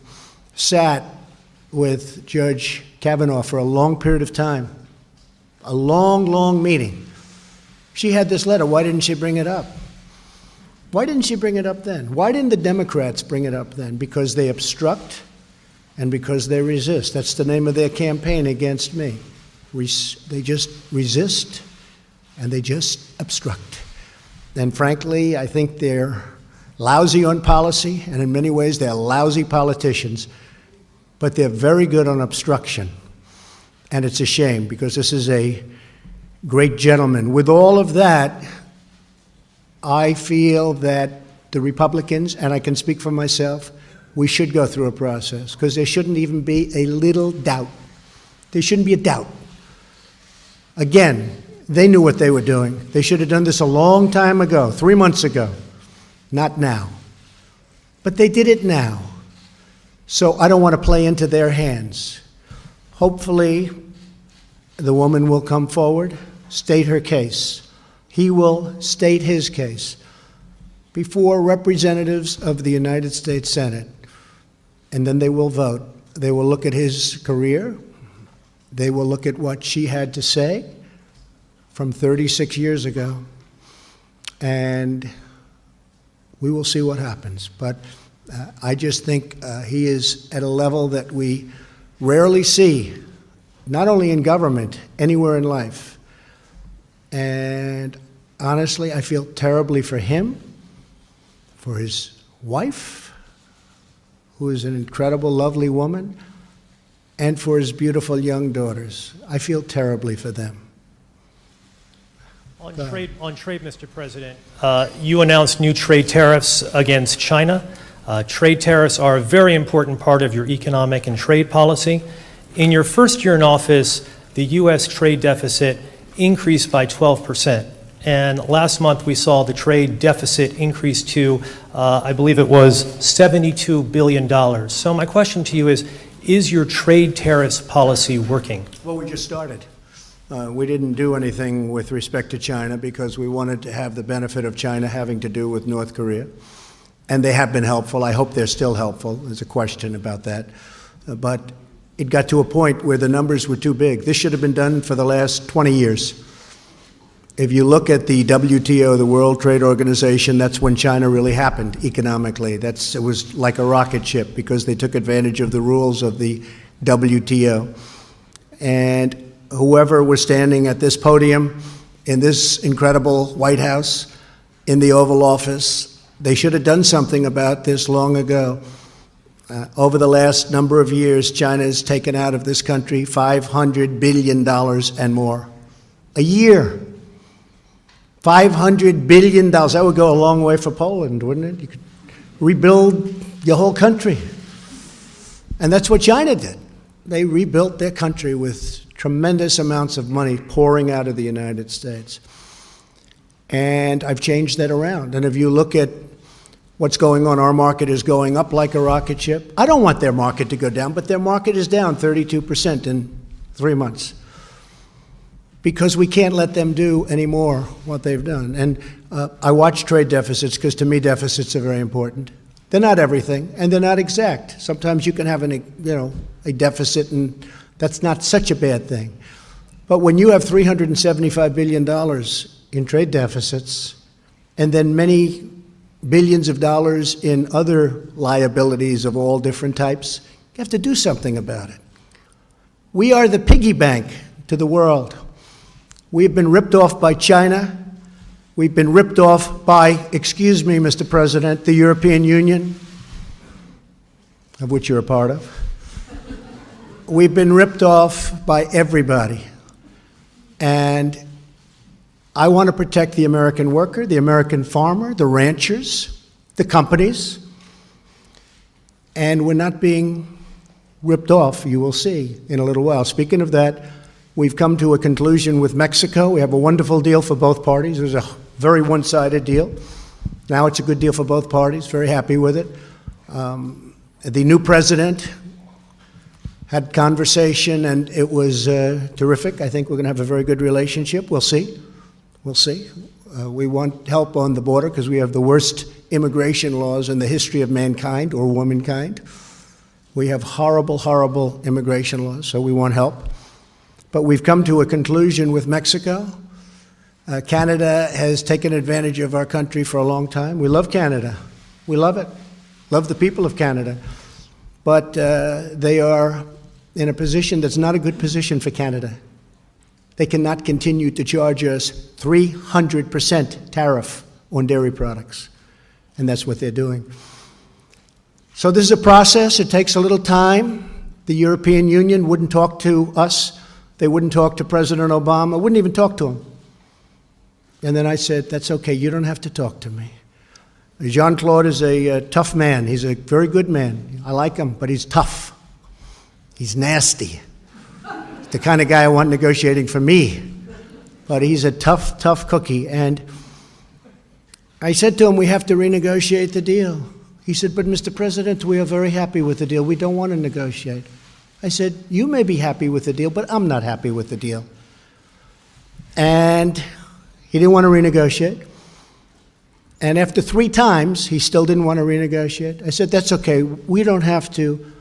sat with Judge Kavanaugh for a long period of time, a long, long meeting, she had this letter. Why didn't she bring it up? Why didn't she bring it up then? Why didn't the Democrats bring it up then? Because they obstruct and because they resist. That's the name of their campaign against me. They just resist and they just obstruct. And frankly, I think they're lousy on policy, and in many ways they're lousy politicians, but they're very good on obstruction. And it's a shame because this is a great gentleman. With all of that, I feel that the Republicans, and I can speak for myself, we should go through a process because there shouldn't even be a little doubt. There shouldn't be a doubt. Again, they knew what they were doing. They should have done this a long time ago, 3 months ago, not now. But they did it now. So I don't want to play into their hands. Hopefully, the woman will come forward, state her case. He will state his case before representatives of the United States Senate, and then they will vote. They will look at his career. They will look at what she had to say from 36 years ago, and we will see what happens. But I just think he is at a level that we rarely see, not only in government, anywhere in life. And honestly, I feel terribly for him, for his wife, who is an incredible, lovely woman, and for his beautiful young daughters. I feel terribly for them. On trade, Mr. President, you announced new trade tariffs against China. Trade tariffs are a very important part of your economic and trade policy. In your first year in office, the U.S. trade deficit increased by 12%. And last month, we saw the trade deficit increase to, I believe it was $72 billion. So my question to you is your trade tariffs policy working? Well, we just started. We didn't do anything with respect to China because we wanted to have the benefit of China having to do with North Korea. And they have been helpful. I hope they're still helpful. There's a question about that. But it got to a point where the numbers were too big. This should have been done for the last 20 years. If you look at the WTO, the World Trade Organization, that's when China really happened economically. It was like a rocket ship because they took advantage of the rules of the WTO. And whoever was standing at this podium in this incredible White House, in the Oval Office, they should have done something about this long ago. Over the last number of years, China has taken out of this country $500 billion and more. A year. $500 billion. That would go a long way for Poland, wouldn't it? You could rebuild your whole country. And that's what China did. They rebuilt their country with tremendous amounts of money pouring out of the United States. And I've changed that around. And if you look at what's going on, our market is going up like a rocket ship. I don't want their market to go down, but their market is down 32% in 3 months. Because we can't let them do anymore what they've done. And I watch trade deficits because to me deficits are very important. They're not everything, and they're not exact. Sometimes you can have a deficit, and that's not such a bad thing. But when you have $375 billion in trade deficits, and then many billions of dollars in other liabilities of all different types, you have to do something about it. We are the piggy bank to the world. We've been ripped off by China. We've been ripped off by, excuse me, Mr. President, the European Union, of which you're a part of. We've been ripped off by everybody. And I want to protect the American worker, the American farmer, the ranchers, the companies. And we're not being ripped off, you will see in a little while. Speaking of that, we've come to a conclusion with Mexico. We have a wonderful deal for both parties. It was a very one-sided deal. Now it's a good deal for both parties. Very happy with it. The new president had conversation, and it was terrific. I think we're going to have a very good relationship. We'll see. We'll see. We want help on the border because we have the worst immigration laws in the history of mankind or womankind. We have horrible, horrible immigration laws, so we want help. But we've come to a conclusion with Mexico. Canada has taken advantage of our country for a long time. We love Canada. We love it. Love the people of Canada. But they are in a position that's not a good position for Canada. They cannot continue to charge us 300% tariff on dairy products. And that's what they're doing. So this is a process. It takes a little time. The European Union wouldn't talk to us. They wouldn't talk to President Obama, wouldn't even talk to him. And then I said, that's okay, you don't have to talk to me. Jean-Claude is a tough man. He's a very good man. I like him, but he's tough. He's nasty. He's the kind of guy I want negotiating for me. But he's a tough, tough cookie. And I said to him, we have to renegotiate the deal. He said, but Mr. President, we are very happy with the deal. We don't want to negotiate. I said, you may be happy with the deal, but I'm not happy with the deal. And he didn't want to renegotiate. And after 3 times, he still didn't want to renegotiate. I said, that's okay. We don't have to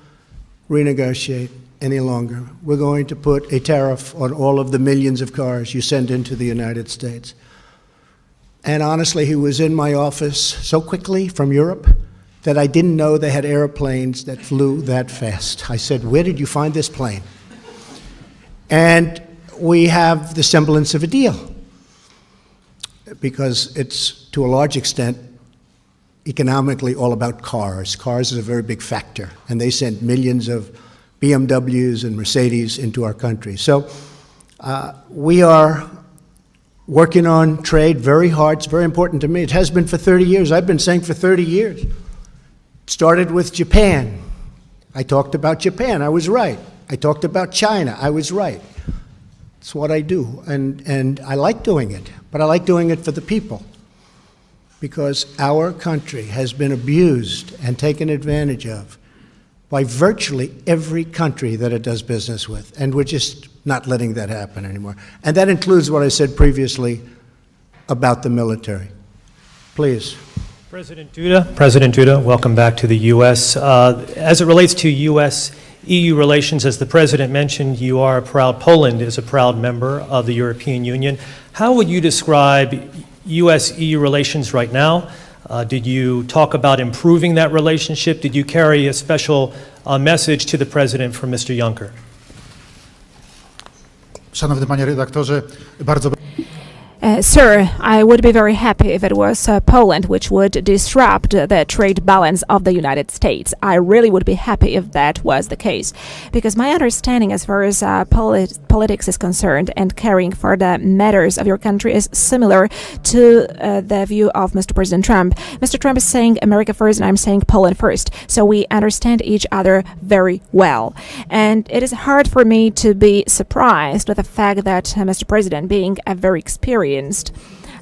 renegotiate any longer. We're going to put a tariff on all of the millions of cars you send into the United States. And honestly, he was in my office so quickly from Europe that I didn't know they had airplanes that flew that fast. I said, where did you find this plane? And we have the semblance of a deal because it's, to a large extent, economically all about cars. Cars is a very big factor, and they sent millions of BMWs and Mercedes into our country. So we are working on trade very hard. It's very important to me. It has been for 30 years. I've been saying for 30 years. It started with Japan. I talked about Japan. I was right. I talked about China. I was right. It's what I do, and I like doing it, but I like doing it for the people, because our country has been abused and taken advantage of by virtually every country that it does business with, and we're just not letting that happen anymore. And that includes what I said previously about the military. Please. President Duda, welcome back to the U.S. As it relates to U.S.-EU relations, as the President mentioned, Poland is a proud member of the European Union. How would you describe U.S.-EU relations right now? Did you talk about improving that relationship? Did you carry a special message to the President from Mr. Juncker? Szanowny panie redaktorze, bardzo Sir, I would be very happy if it was Poland which would disrupt the trade balance of the United States. I really would be happy if that was the case, because my understanding as far as politics is concerned and caring for the matters of your country is similar to the view of Mr. President Trump. Mr. Trump is saying America first and I'm saying Poland first, so we understand each other very well. And it is hard for me to be surprised with the fact that Mr. President, being a very experienced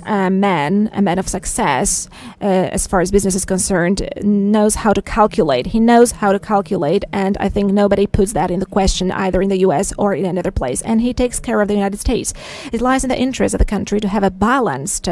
a man of success, as far as business is concerned, knows how to calculate. He knows how to calculate, and I think nobody puts that in the question either in the U.S. or in another place. And he takes care of the United States. It lies in the interest of the country to have a balanced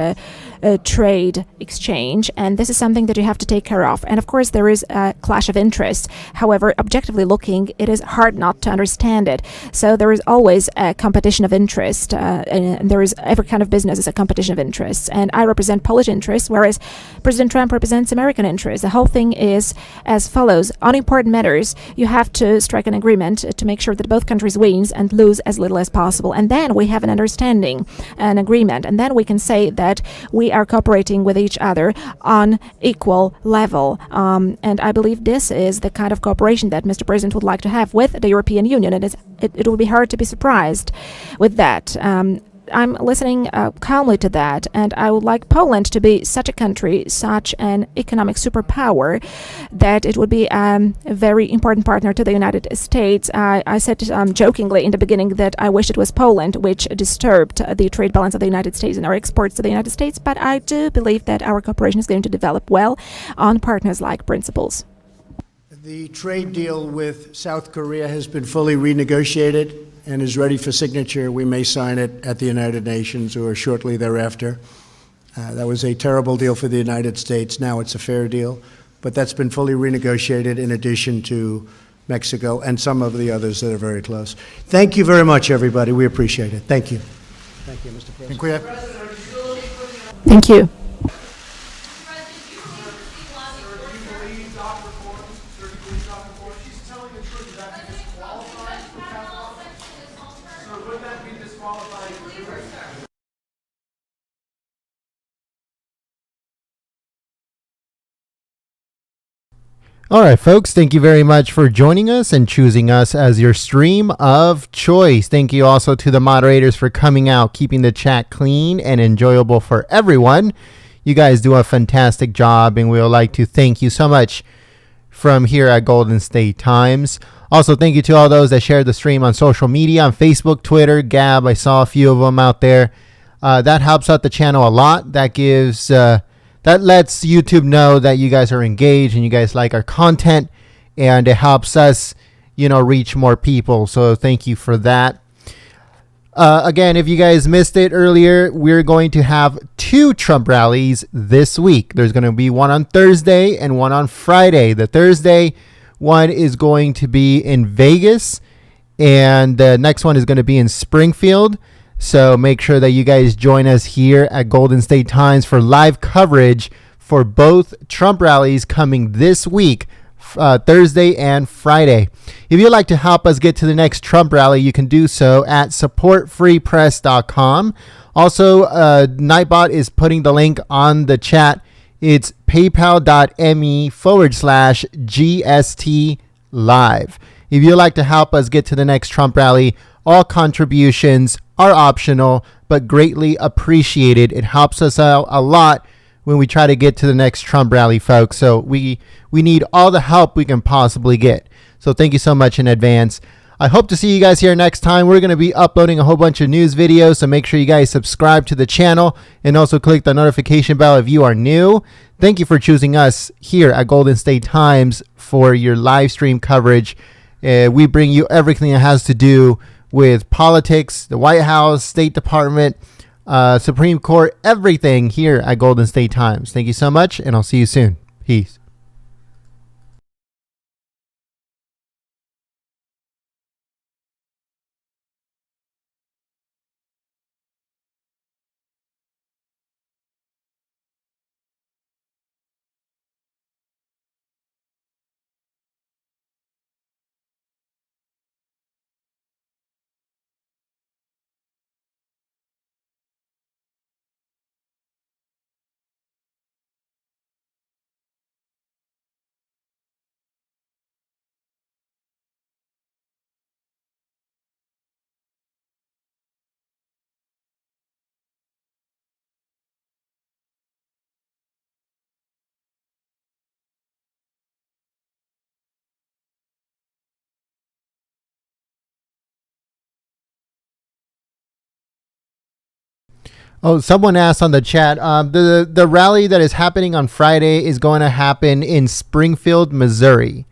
trade exchange, and this is something that you have to take care of. And of course, there is a clash of interests. However, objectively looking, it is hard not to understand it. So there is always a competition of interest, and there is every kind of business is a competition of interest. And I represent Polish interests, whereas President Trump represents American interests. The whole thing is as follows. On important matters, you have to strike an agreement to make sure that both countries wins and lose as little as possible. And then we have an understanding, an agreement. And then we can say that we are cooperating with each other on equal level. And I believe this is the kind of cooperation that Mr. President would like to have with the European Union. And it would be hard to be surprised with that. I'm listening calmly to that, and I would like Poland to be such a country, such an economic superpower, that it would be a very important partner to the United States. I said jokingly in the beginning that I wish it was Poland which disturbed the trade balance of the United States and our exports to the United States, but I do believe that our cooperation is going to develop well on partners-like principles. The trade deal with South Korea has been fully renegotiated and is ready for signature. We may sign it at the United Nations or shortly thereafter. That was a terrible deal for the United States. Now it's a fair deal, but that's been fully renegotiated in addition to Mexico and some of the others that are very close. Thank you very much, everybody. We appreciate it. Thank you. Thank you, Mr. President. dziękuję. Thank you. All right, folks, thank you very much for joining us and choosing us as your stream of choice. Thank you also to the moderators for coming out, keeping the chat clean and enjoyable for everyone. You guys do a fantastic job, and we would like to thank you so much from here at Golden State Times. Also, thank you to all those that shared the stream on social media, on Facebook, Twitter, Gab. I saw a few of them out there. That helps out the channel a lot. That lets YouTube know that you guys are engaged and you guys like our content, and it helps us, reach more people. So thank you for that. Again, if you guys missed it earlier, we're going to have 2 Trump rallies this week. There's going to be one on Thursday and one on Friday. The Thursday one is going to be in Vegas, and the next one is going to be in Springfield. So make sure that you guys join us here at Golden State Times for live coverage for both Trump rallies coming this week, Thursday and Friday. If you'd like to help us get to the next Trump rally, you can do so at supportfreepress.com. Also, Nightbot is putting the link on the chat. It's paypal.me/GST live. If you'd like to help us get to the next Trump rally, all contributions are optional, but greatly appreciated. It helps us out a lot when we try to get to the next Trump rally, folks. So we need all the help we can possibly get. So thank you so much in advance. I hope to see you guys here next time. We're going to be uploading a whole bunch of news videos, so make sure you guys subscribe to the channel and also click the notification bell if you are new. Thank you for choosing us here at Golden State Times for your live stream coverage. We bring you everything that has to do with politics, the White House, State Department, Supreme Court, everything here at Golden State Times. Thank you so much, and I'll see you soon. Peace. Oh, someone asked on the chat, the rally that is happening on Friday is going to happen in Springfield, Missouri.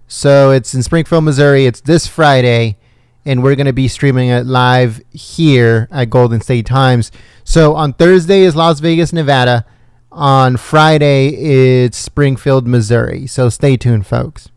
So it's in Springfield, Missouri. It's this Friday, and we're going to be streaming it live here at Golden State Times. So on Thursday is Las Vegas, Nevada. On Friday, it's Springfield, Missouri. So stay tuned, folks.